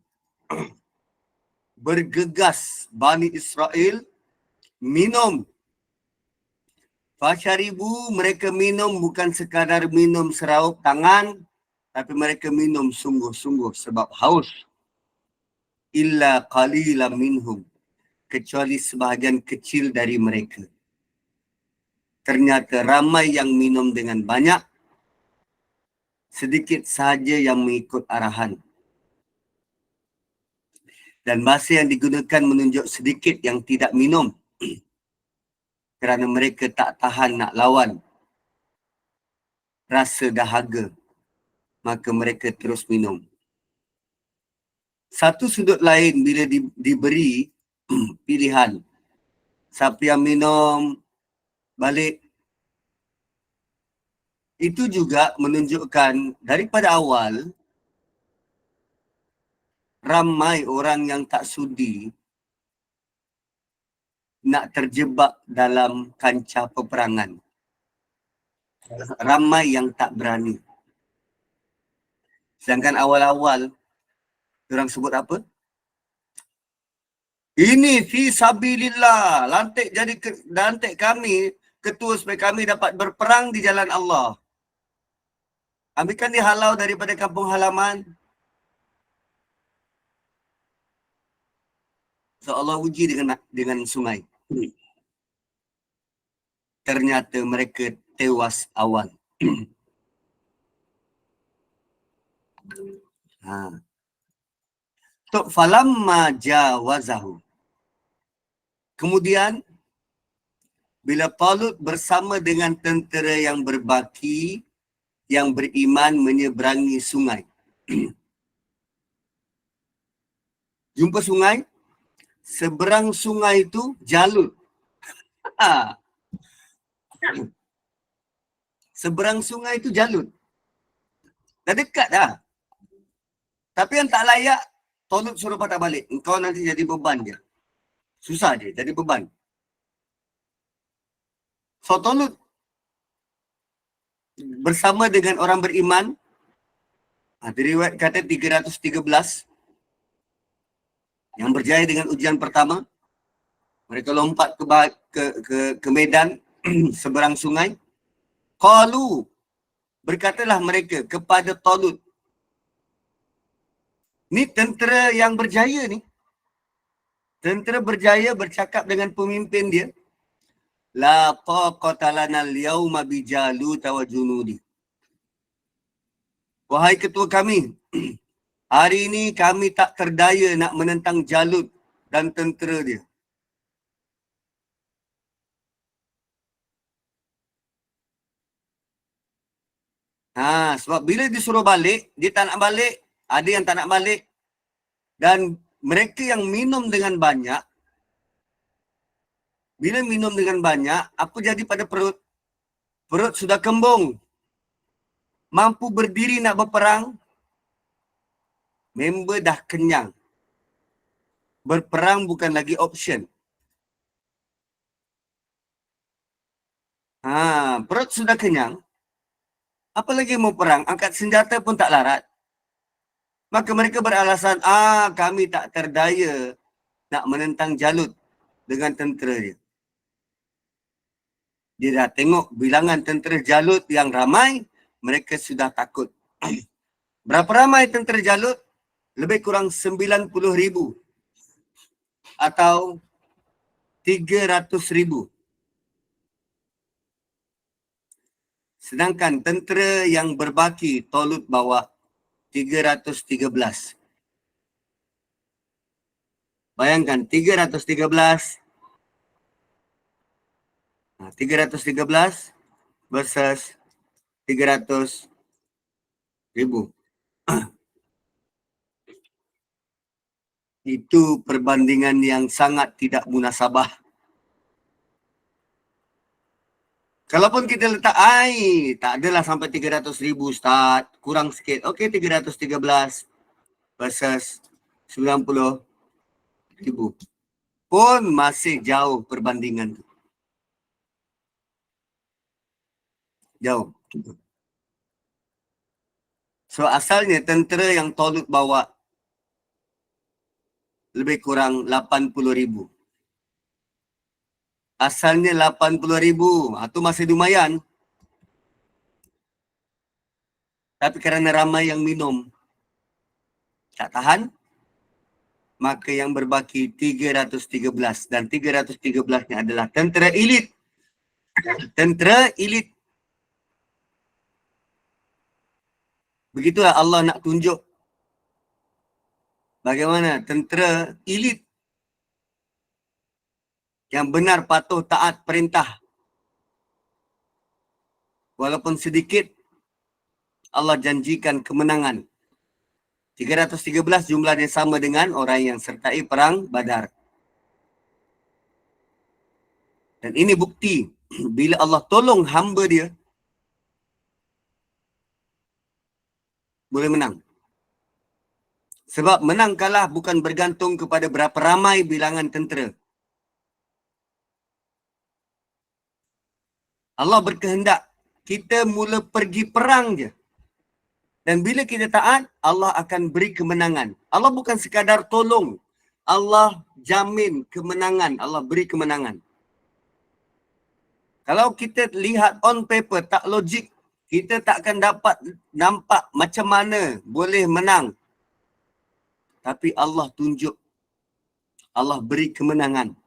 S2: Bergegas Bani Israel minum. Fasyaribu, mereka minum bukan sekadar minum seraup tangan, tapi mereka minum sungguh-sungguh sebab haus. Illa qalilan minhum, kecuali sebahagian kecil dari mereka. Ternyata ramai yang minum dengan banyak, sedikit sahaja yang mengikut arahan. Dan bahasa yang digunakan menunjuk sedikit yang tidak minum. Kerana mereka tak tahan nak lawan rasa dahaga, maka mereka terus minum. Satu sudut lain bila diberi pilihan, siapa yang minum balik, itu juga menunjukkan daripada awal ramai orang yang tak sudi nak terjebak dalam kancah peperangan. Ramai yang tak berani. Sedangkan awal-awal, orang sebut apa? Ini fi sabilillah. Lantik kami ketua supaya kami dapat berperang di jalan Allah. Ambilkan dihalau daripada kampung halaman. So Allah uji dengan sungai. Ternyata mereka tewas awal. Tok falamma jawazahu. Kemudian bila Talut bersama dengan tentera yang berbaki, yang beriman menyeberangi sungai. Jumpa sungai, seberang sungai itu Jalut. Seberang sungai itu Jalut. Dah dekat dah. Tapi yang tak layak, Talut suruh patah balik. Engkau nanti jadi beban je. Susah je, jadi beban. So Talut bersama dengan orang beriman, diriwayat kata 313, yang berjaya dengan ujian pertama. Mereka lompat ke medan seberang sungai. Qalu, berkatalah mereka kepada Talut. Ni tentera yang berjaya ni. Tentera berjaya bercakap dengan pemimpin dia. La taqata lana al-yawma bi Jalut wa junudi. Wahai ketua kami, hari ini kami tak terdaya nak menentang Jalut dan tentera dia. Sebab bila disuruh balik, dia tak nak balik, ada yang tak nak balik. Dan mereka yang minum dengan banyak, bila minum dengan banyak, apa jadi pada perut? Perut sudah kembung. mampu berdiri nak berperang, member dah kenyang. Berperang bukan lagi option. Perut sudah kenyang, apa lagi mau perang? Angkat senjata pun tak larat. Maka mereka beralasan, kami tak terdaya nak menentang Jalut dengan tentera dia. Dia dah tengok bilangan tentera Jalut yang ramai, mereka sudah takut. Berapa ramai tentera Jalut? Lebih kurang 90,000 atau 300,000. Sedangkan tentera yang berbaki Tolut bawa 313. Bayangkan 313 versus 300,000. Itu perbandingan yang sangat tidak munasabah. Kalaupun kita letak tak adalah sampai 300,000 Ustaz, kurang sikit. Okey, 313 versus 90,000. Pun masih jauh perbandingan tu. Jauh. So asalnya tentera yang Tolut bawa lebih kurang 80,000. Asalnya 80,000. Itu masih lumayan. Tapi kerana ramai yang minum, tak tahan, maka yang berbaki 313. Dan 313-nya adalah tentera elit. Tentera elit. Begitulah Allah nak tunjuk bagaimana tentera elit yang benar patuh taat perintah. Walaupun sedikit, Allah janjikan kemenangan. 313 jumlahnya sama dengan orang yang sertai perang Badar. Dan ini bukti bila Allah tolong hamba dia, boleh menang. Sebab menang kalah bukan bergantung kepada berapa ramai bilangan tentera. Allah berkehendak kita mula pergi perang je. Dan bila kita taat, Allah akan beri kemenangan. Allah bukan sekadar tolong. Allah jamin kemenangan. Allah beri kemenangan. Kalau kita lihat on paper, tak logik, kita tak akan dapat nampak macam mana boleh menang. Tapi Allah tunjuk. Allah beri kemenangan.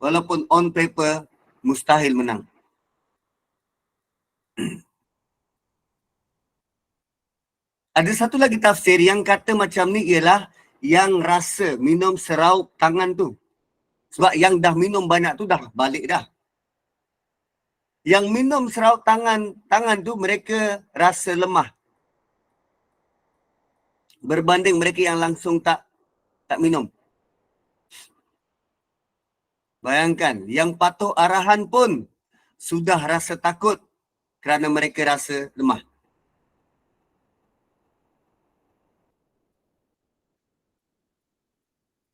S2: Walaupun on paper, mustahil menang. Ada satu lagi tafsir yang kata macam ni ialah yang rasa minum seraup tangan tu. Sebab yang dah minum banyak tu dah balik dah. Yang minum seraup tangan tu mereka rasa lemah. Berbanding mereka yang langsung tak minum. Bayangkan, yang patuh arahan pun sudah rasa takut kerana mereka rasa lemah.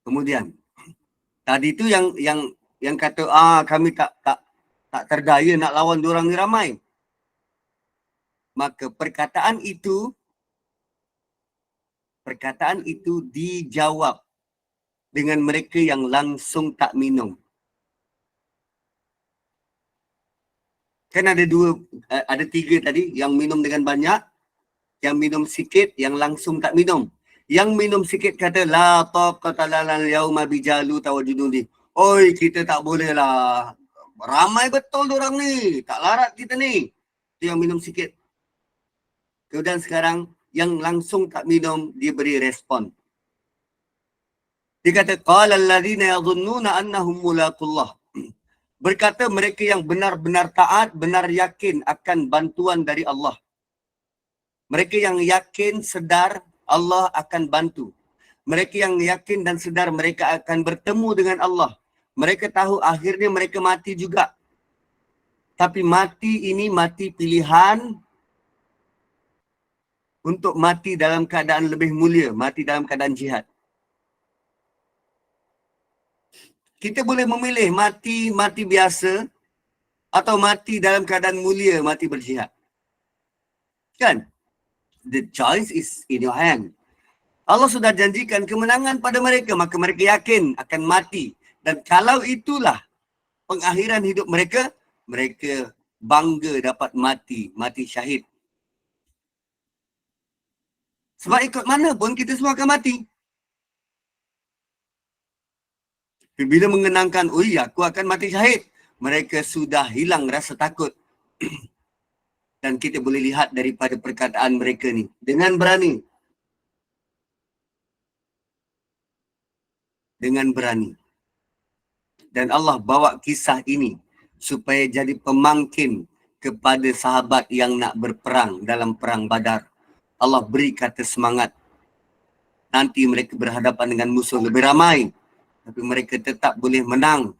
S2: Kemudian, tadi tu yang kata kami tak terdaya nak lawan diorang ni ramai. Maka perkataan itu dijawab dengan mereka yang langsung tak minum. Kan ada tiga tadi, yang minum dengan banyak, yang minum sikit, yang langsung tak minum. Yang minum sikit kata, la taqata lana al-yawma bijalut wa junudi. Oi, kita tak boleh lah. Ramai betul diorang ni. Tak larat kita ni. Itu yang minum sikit. Kemudian sekarang, yang langsung tak minum, dia beri respon. Dia kata, qala alladhina yadhunnuna annahum mulaqullah. Berkata mereka yang benar-benar taat, benar yakin akan bantuan dari Allah. Mereka yang yakin, sedar Allah akan bantu. Mereka yang yakin dan sedar mereka akan bertemu dengan Allah. Mereka tahu akhirnya mereka mati juga. Tapi mati ini mati pilihan, untuk mati dalam keadaan lebih mulia, mati dalam keadaan jihad. Kita boleh memilih mati biasa atau mati dalam keadaan mulia, mati berjihad. Kan? The choice is in your hand. Allah sudah janjikan kemenangan pada mereka, maka mereka yakin akan mati. Dan kalau itulah pengakhiran hidup mereka, mereka bangga dapat mati syahid. Sebab ikut mana pun kita semua akan mati. Bila mengenangkan, aku akan mati syahid, mereka sudah hilang rasa takut. Dan kita boleh lihat daripada perkataan mereka ni, dengan berani. Dengan berani. Dan Allah bawa kisah ini supaya jadi pemangkin kepada sahabat yang nak berperang dalam perang Badar. Allah beri kata semangat. Nanti mereka berhadapan dengan musuh lebih ramai, tapi mereka tetap boleh menang.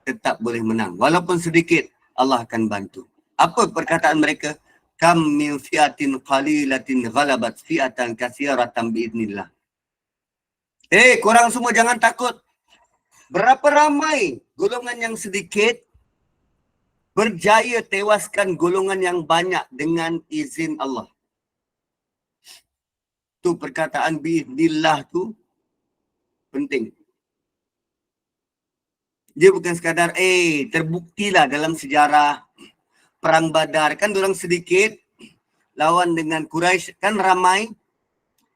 S2: Tetap boleh menang. Walaupun sedikit, Allah akan bantu. Apa perkataan mereka? Kam min fi'atin qalilatin ghalabat fi'atan katsiratan biidznillah. Korang semua jangan takut. Berapa ramai golongan yang sedikit berjaya tewaskan golongan yang banyak dengan izin Allah. Tu perkataan biidznillah tu penting. Dia bukan sekadar terbuktilah dalam sejarah perang Badar kan diorang sedikit lawan dengan Quraisy kan ramai.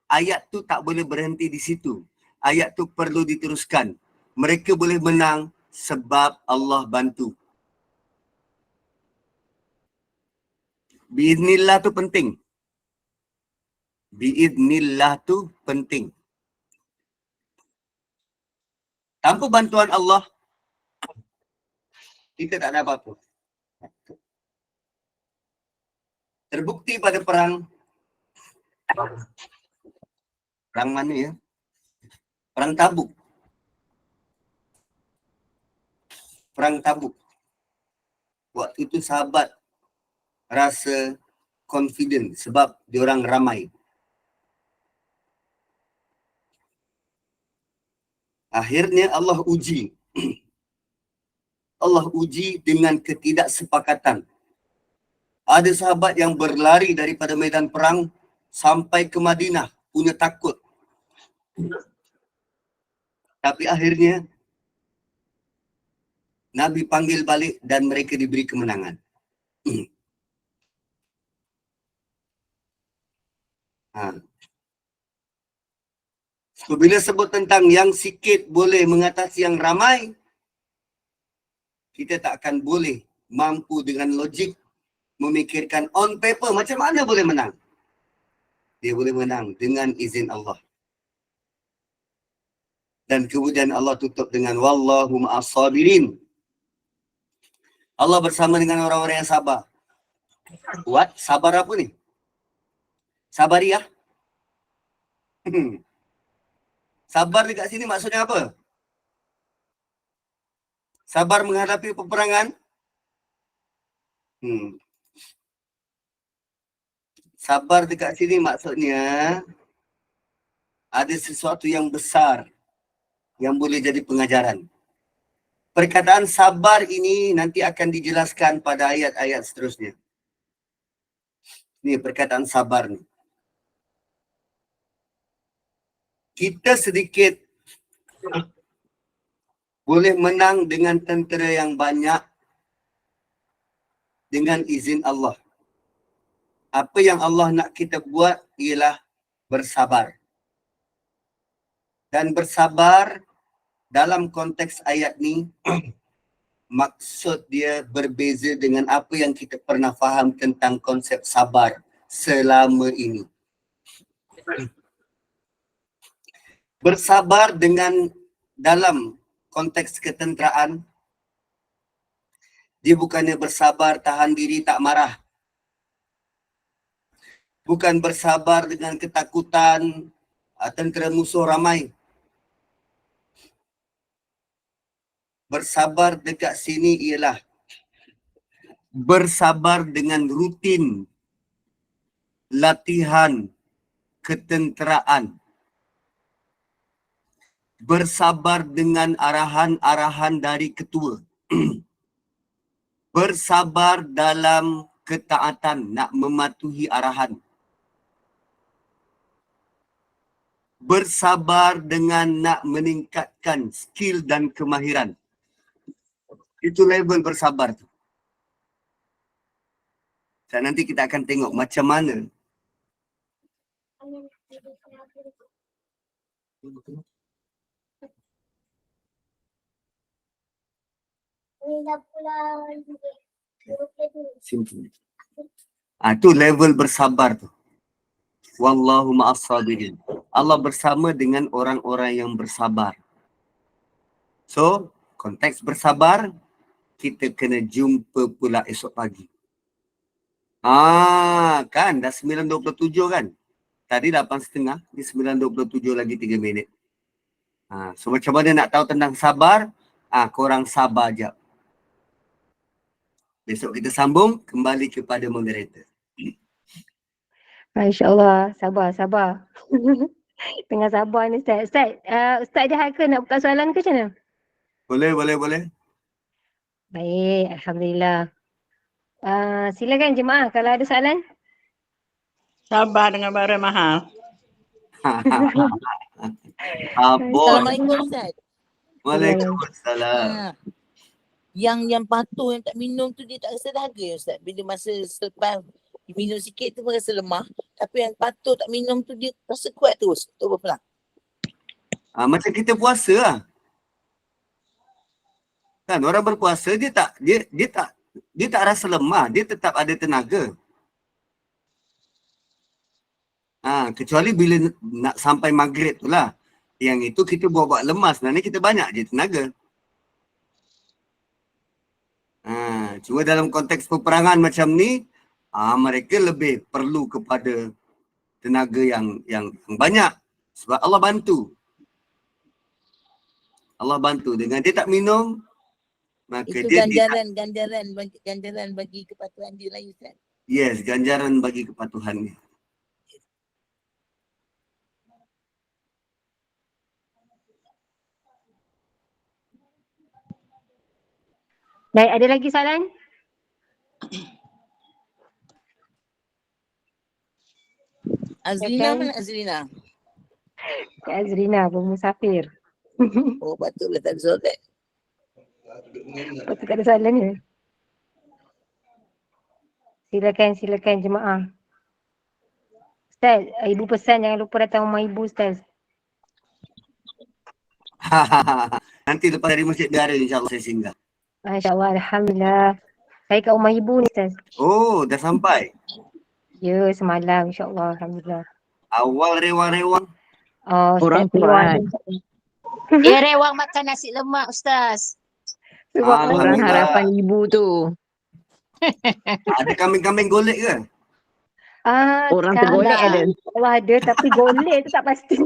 S2: Ayat tu tak boleh berhenti di situ. Ayat tu perlu diteruskan. Mereka boleh menang sebab Allah bantu. Biiznillah tu penting. Biiznillah tu penting. Tanpa bantuan Allah, kita tak ada apa-apa. Terbukti pada perang mana ya? Perang Tabuk. Perang Tabuk. Waktu itu sahabat rasa confident sebab diorang ramai. Akhirnya Allah uji. Allah uji dengan ketidaksepakatan. Ada sahabat yang berlari daripada medan perang sampai ke Madinah, punya takut. Tapi akhirnya Nabi panggil balik dan mereka diberi kemenangan. So, bila sebut tentang yang sikit boleh mengatasi yang ramai, kita tak akan boleh mampu dengan logik memikirkan on paper macam mana boleh menang. Dia boleh menang dengan izin Allah. Dan kemudian Allah tutup dengan wallahu ma'as sabirin. Allah bersama dengan orang-orang yang sabar. What? Sabar apa ni? Sabariah? Sabar dekat sini maksudnya apa? Sabar menghadapi peperangan? Sabar dekat sini maksudnya ada sesuatu yang besar yang boleh jadi pengajaran. Perkataan sabar ini nanti akan dijelaskan pada ayat-ayat seterusnya. Ini perkataan sabar ni. Kita sedikit boleh menang dengan tentera yang banyak dengan izin Allah. Apa yang Allah nak kita buat ialah bersabar. Dan bersabar dalam konteks ayat ni maksud dia berbeza dengan apa yang kita pernah faham tentang konsep sabar selama ini. Bersabar dengan dalam konteks ketenteraan, dia bukannya bersabar tahan diri tak marah. Bukan bersabar dengan ketakutan tentera musuh ramai. Bersabar dekat sini ialah bersabar dengan rutin latihan ketenteraan, bersabar dengan arahan-arahan dari ketua, bersabar dalam ketaatan nak mematuhi arahan, bersabar dengan nak meningkatkan skill dan kemahiran. Itu level bersabar tu. Dan nanti kita akan tengok macam mana simple. Tu level bersabar tu. Wallahu ma'as sabirin. Allah bersama dengan orang-orang yang bersabar. So, konteks bersabar, kita kena jumpa pula esok pagi. Kan dah 9.27 kan? Tadi 8.30, ni 9.27 lagi 3 minit. So macam mana nak tahu tentang sabar? Korang sabar jap. Besok kita sambung kembali kepada moderator.
S1: InsyaAllah, sabar. Tengah sabar ni Ustaz. Ustaz ada hak ke nak buka soalan ke macam mana?
S2: Boleh.
S1: Baik, Alhamdulillah. Silakan jemaah kalau ada soalan.
S3: Sabar dengan barang mahal.
S4: Assalamualaikum Ustaz.
S2: Waalaikumsalam.
S4: Yang patuh yang tak minum tu dia tak rasa dahaga ya Ustaz. Bila masa selepas minum sikit tu pun rasa lemah. Tapi yang patuh tak minum tu dia rasa kuat terus. Tu apa pula?
S2: Macam kita puasa lah. Kan orang berpuasa dia tak rasa lemah, dia tetap ada tenaga. Kecuali bila nak sampai maghrib tu lah. Yang itu kita buat lemas, sebenarnya kita banyak je tenaga. Cuma dalam konteks peperangan macam ni, mereka lebih perlu kepada tenaga yang banyak. Sebab Allah bantu. Dengan dia tak minum, maka
S4: itu
S2: dia
S4: ganjaran bagi kepatuhan dia lah Ustaz.
S2: Yes, ganjaran bagi kepatuhannya.
S1: Baik, ada lagi soalan?
S4: Azrina mana Azrina?
S1: Kak Azrina bermusafir.
S4: Oh patutlah tak ada soalan.
S1: Patut tak ada soalan ni. Silakan jemaah. Ustaz, ibu pesan jangan lupa datang rumah ibu Ustaz.
S2: Nanti lepas dari masjid biara insyaAllah saya singgah.
S1: InsyaAllah, Alhamdulillah. Saya kat rumah ibu ni Ustaz.
S2: Oh, dah sampai?
S1: Ya, semalam insyaAllah, Alhamdulillah.
S2: Awal rewang-rewang.
S1: Orang tua.
S5: Rewang makan nasi lemak Ustaz.
S1: Sebab
S3: Orang harapan ibu tu.
S2: Ada kambing-kambing golek ke?
S3: Orang tergolek ada.
S1: Allah ada, tapi golek tu tak pasti.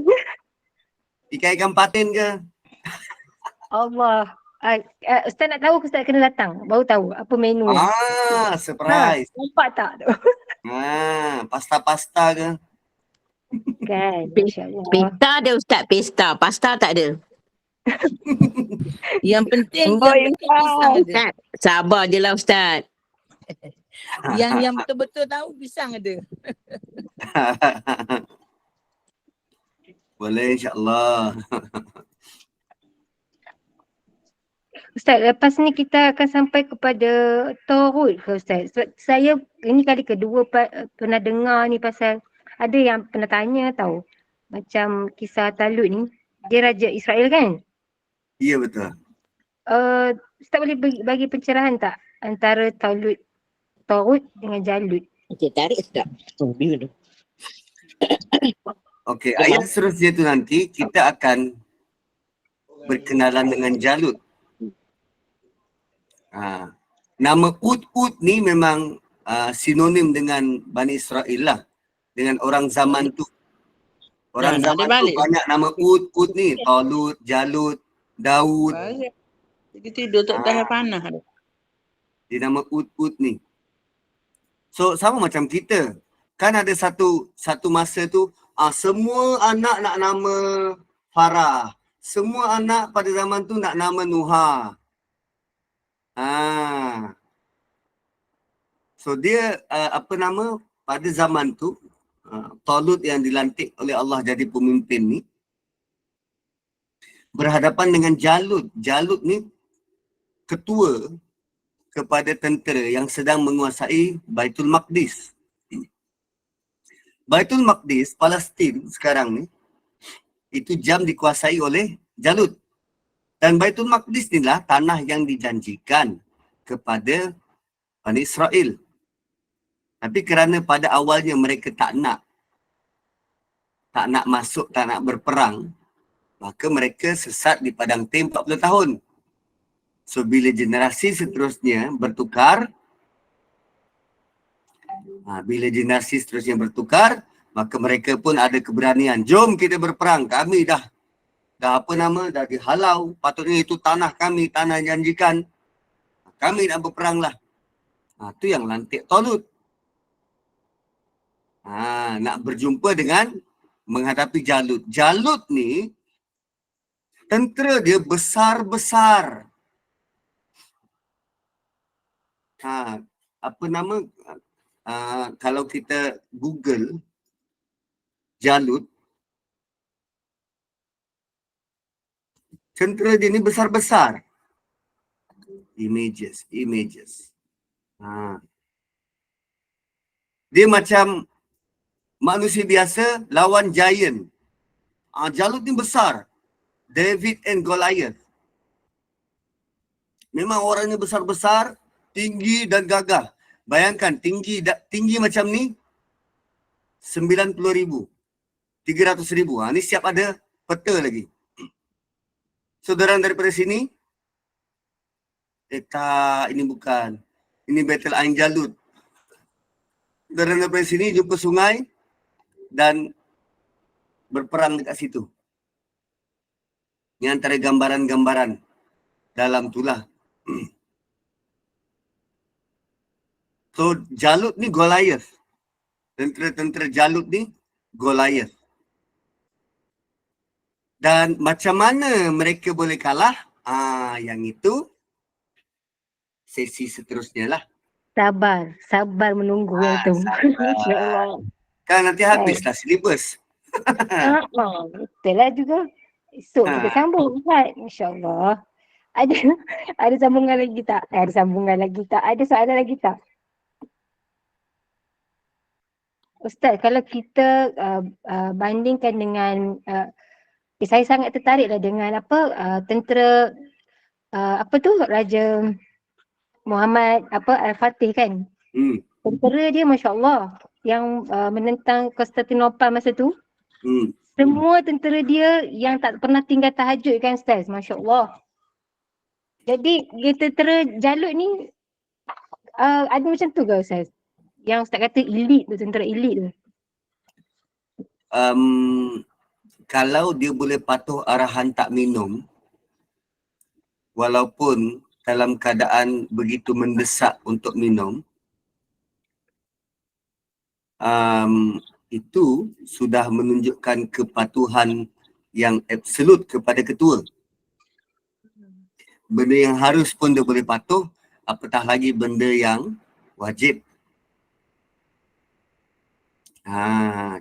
S2: Ikan patin ke?
S1: Allah. Ustaz nak tahu ke Ustaz kena datang? Baru tahu apa menu.
S2: Surprise.
S1: Nampak tak tu?
S2: Pasta-pasta ke?
S1: Kan, insyaAllah.
S3: Pesta ada Ustaz, pasta tak ada.
S4: Yang penting pisang ada.
S3: Ustaz, sabar je lah Ustaz.
S4: Yang betul-betul tahu pisang ada.
S2: Boleh insyaAllah.
S1: Ustaz, lepas ni kita akan sampai kepada Tauhid ke Ustaz? Saya ini kali kedua pernah dengar ni pasal ada yang pernah tanya tahu. Macam kisah Talut ni, dia Raja Israel kan?
S2: Ya betul.
S1: Ustaz boleh bagi pencerahan tak antara Talut dengan Jalut?
S3: Okey, tarik Ustaz. Biru tu.
S2: Okey, ayat seterusnya tu nanti kita akan berkenalan dengan Jalut. Nama Ud ni memang sinonim dengan Bani Israel lah. Dengan orang zaman tu. Orang zaman tu banyak nama Ud ni. Talut, Jalut, Daud.
S3: Dia tidur tak tahan panah.
S2: Dia nama Ud ni. So sama macam kita. Kan ada satu masa tu semua anak nak nama Farah. Semua anak pada zaman tu nak nama Nuha. So dia pada zaman tu Talut yang dilantik oleh Allah jadi pemimpin ni berhadapan dengan Jalut. Jalut ni ketua kepada tentera yang sedang menguasai Baitul Maqdis. Baitul Maqdis, Palestin sekarang ni, itu jam dikuasai oleh Jalut. Dan Baitul Maqdis inilah tanah yang dijanjikan kepada Bani Israel. Tapi kerana pada awalnya mereka tak nak masuk, tak nak berperang, maka mereka sesat di padang tim 40 tahun. So bila generasi seterusnya bertukar, maka mereka pun ada keberanian. Jom kita berperang. Kami dah dihalau. Patutnya itu tanah kami, tanah janjikan. Kami nak berperang lah. Itu yang lantik Talut. Nak berjumpa dengan menghadapi Jalut. Jalut ni tentera dia besar-besar. Kalau kita Google Jalut, tentera dia ni besar-besar. Images. Dia macam manusia biasa lawan giant. Jalut ni besar. David and Goliath. Memang orangnya besar-besar, tinggi dan gagah. Bayangkan tinggi macam ni 90,000, 300,000. Ni siap ada peta lagi. Saudara daripada sini, ini bukan. Ini Battle Ain Jalut. Saudara daripada sini jumpa sungai dan berperang dekat situ. Ini antara gambaran-gambaran dalam itulah. So Jalut ni Goliath. Tentera-tentera Jalut ni Goliath. Dan macam mana mereka boleh kalah? Yang itu sesi seterusnya lah.
S1: Sabar menunggu yang tu.
S2: Sabar. Kan nanti habislah silibus.
S1: Betul lah juga. Esok kita sambung Ustaz. InsyaAllah. Ada sambungan lagi tak? Ada sambungan lagi tak? Ada soalan lagi tak? Ustaz, kalau kita bandingkan dengan saya sangat tertariklah dengan tentera Raja Muhammad Al-Fatih kan. Tentera dia masya-Allah yang menentang Konstantinopel masa tu. Semua tentera dia yang tak pernah tinggal tahajud kan Ustaz, masya-Allah. Jadi tentera Jalut ni ada macam tu ke Ustaz? Yang Ustaz kata elit tu, tentera elit tu.
S2: Kalau dia boleh patuh arahan tak minum, walaupun dalam keadaan begitu mendesak untuk minum, itu sudah menunjukkan kepatuhan yang absolut kepada ketua. Benda yang harus pun dia boleh patuh, apatah lagi benda yang wajib.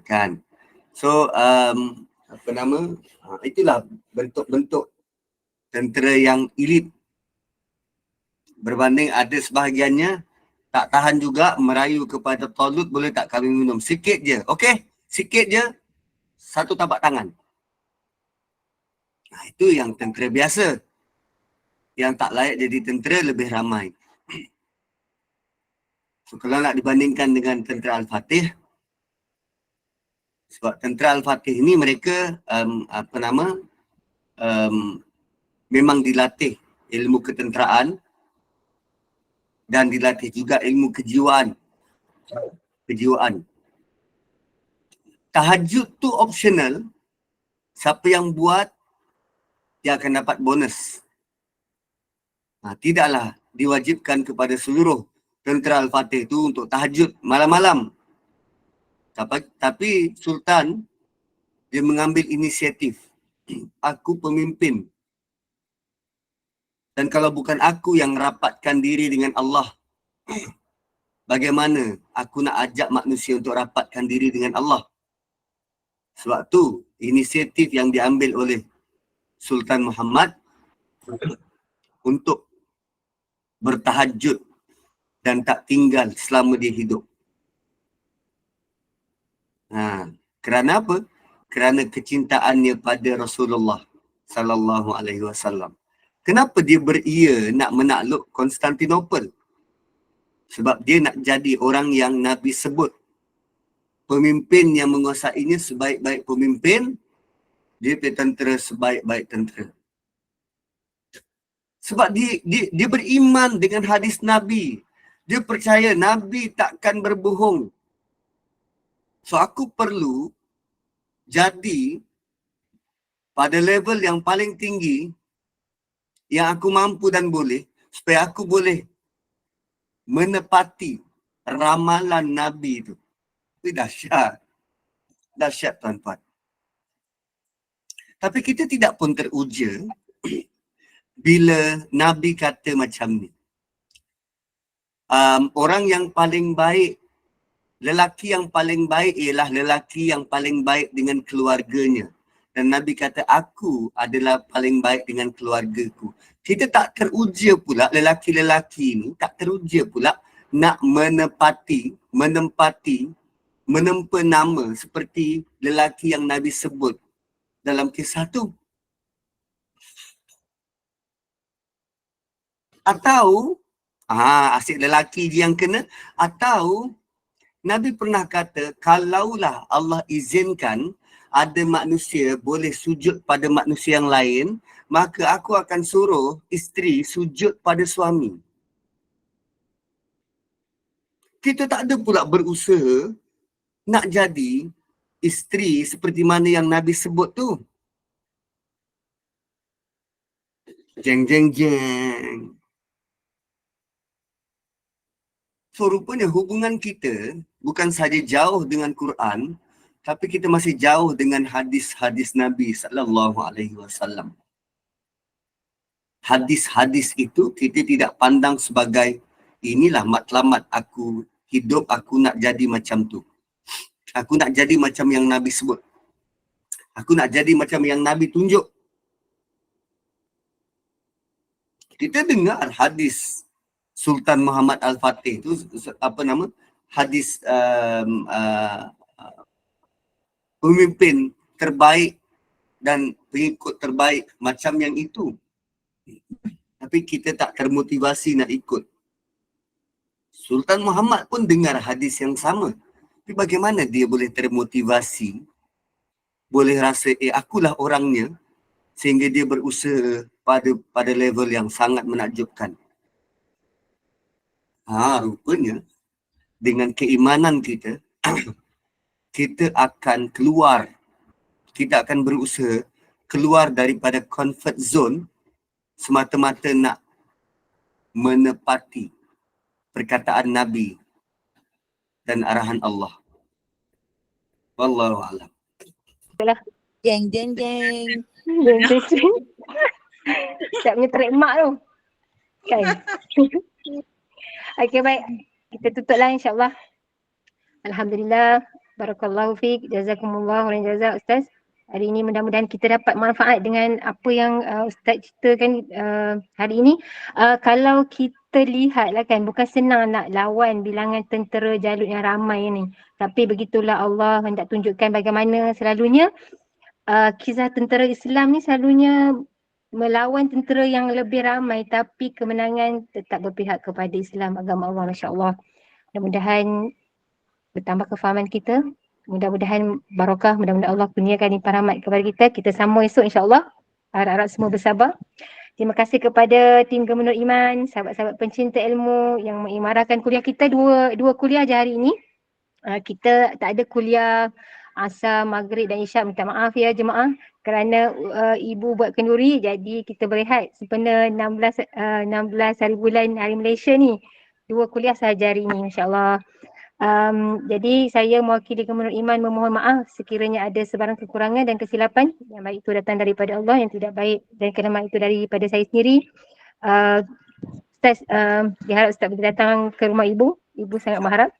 S2: Kan. So itulah bentuk-bentuk tentera yang elit. Berbanding ada sebahagiannya tak tahan juga merayu kepada Talut, boleh tak kami minum sikit je. Okey, sikit je, satu tapak tangan. Itu yang tentera biasa. Yang tak layak jadi tentera lebih ramai. So kalau nak dibandingkan dengan tentera Al-Fatih, sebab tentera Al-Fatih ni mereka memang dilatih ilmu ketenteraan dan dilatih juga ilmu kejiwaan. Tahajud tu optional. Siapa yang buat, dia akan dapat bonus. Tidaklah diwajibkan kepada seluruh tentera Al-Fatih tu untuk tahajud malam-malam. Tapi Sultan dia mengambil inisiatif. Aku pemimpin. Dan kalau bukan aku yang rapatkan diri dengan Allah, bagaimana aku nak ajak manusia untuk rapatkan diri dengan Allah? Sebab tu inisiatif yang diambil oleh Sultan Muhammad untuk bertahajud dan tak tinggal selama dia hidup. Kerana apa? Kerana kecintaannya pada Rasulullah sallallahu alaihi wasallam. Kenapa dia beria nak menakluk Konstantinopel? Sebab dia nak jadi orang yang Nabi sebut. Pemimpin yang menguasainya sebaik-baik pemimpin, dia tentera sebaik-baik tentera. Sebab dia beriman dengan hadis Nabi. Dia percaya Nabi takkan berbohong. So aku perlu jadi pada level yang paling tinggi yang aku mampu dan boleh, supaya aku boleh menepati ramalan Nabi itu. Itu dahsyat. Dahsyat tuan-tuan. Tapi kita tidak pun teruja bila Nabi kata macam ni. Orang yang paling baik, lelaki yang paling baik ialah lelaki yang paling baik dengan keluarganya. Dan Nabi kata, aku adalah paling baik dengan keluargaku. Kita tak teruja pula, lelaki-lelaki ni tak teruja pula nak menempa nama seperti lelaki yang Nabi sebut dalam kisah tu. Atau, asyik lelaki je yang kena, atau Nabi pernah kata, kalaulah Allah izinkan ada manusia boleh sujud pada manusia yang lain, maka aku akan suruh isteri sujud pada suami. Kita tak ada pula berusaha nak jadi isteri seperti mana yang Nabi sebut tu. Jeng jeng jeng. So rupanya hubungan kita bukan sahaja jauh dengan Quran, tapi kita masih jauh dengan hadis-hadis Nabi sallallahu alaihi wasallam. Hadis-hadis itu kita tidak pandang sebagai inilah matlamat aku, hidup aku nak jadi macam tu. Aku nak jadi macam yang Nabi sebut. Aku nak jadi macam yang Nabi tunjuk. Kita dengar hadis Sultan Muhammad Al-Fatih tu hadis pemimpin terbaik dan pengikut terbaik macam yang itu. Tapi kita tak termotivasi nak ikut. Sultan Muhammad pun dengar hadis yang sama. Tapi bagaimana dia boleh termotivasi, boleh rasa akulah orangnya, sehingga dia berusaha pada level yang sangat menakjubkan. Rupanya dengan keimanan kita, kita akan keluar, kita akan berusaha keluar daripada comfort zone semata-mata nak menepati perkataan Nabi dan arahan Allah. Wallahu a'lam.
S4: Jeng jeng jeng.
S1: Tak punya trademark tu. Kan? Okey, baik. Kita tutuplah insyaAllah. Alhamdulillah. Barakallahu fiik. Jazakumullah khairan jazak Ustaz. Hari ini mudah-mudahan kita dapat manfaat dengan apa yang Ustaz ceritakan hari ini. Kalau kita lihatlah kan, bukan senang nak lawan bilangan tentera Jalut yang ramai ni. Tapi begitulah Allah hendak tunjukkan bagaimana selalunya kisah tentera Islam ni selalunya melawan tentera yang lebih ramai, tapi kemenangan tetap berpihak kepada Islam, agama Allah, Masya Allah. Mudah-mudahan bertambah kefahaman kita. Mudah-mudahan barakah, mudah-mudahan Allah kurniakan limpah rahmat kepada kita. Kita sambung esok insya-Allah. Harap-harap semua bersabar. Terima kasih kepada tim Gemenur Iman, sahabat-sahabat pencinta ilmu yang mengimarahkan kuliah kita dua kuliah je hari ini. Kita tak ada kuliah Asar, Maghrib dan Isyak. Minta maaf ya jemaah kerana ibu buat kenduri, jadi kita berehat sempena 16 hari bulan hari Malaysia ni. Dua kuliah sahaja hari ini insya-Allah. Jadi saya mewakili Kemenul Iman memohon maaf sekiranya ada sebarang kekurangan dan kesilapan. Yang baik itu datang daripada Allah, yang tidak baik dan kelemahan itu daripada saya sendiri. Ustaz, diharap Ustaz boleh datang ke rumah ibu. Ibu sangat mengharap.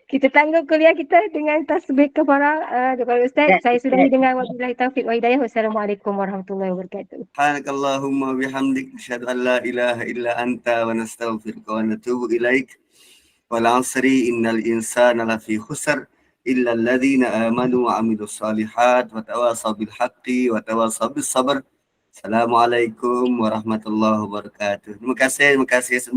S1: Kita tangguh kuliah kita dengan tasbih kafarah kepada Ustaz. Saya sudahi dengan wabillahi taufiq wa hidayah. Wassalamualaikum warahmatullahi wabarakatuh.
S2: Subhanakallahumma bihamdik asyhadu an la ilaha illa anta wa nastaghfiruka wa natubu ilaik. Wal 'asri innal insana lafi khusr illa alladhina amanu wa 'amilus solihat wa tawasaw bil haqqi wa tawasaw bis sabr. Assalamualaikum warahmatullahi wabarakatuh. Terima kasih.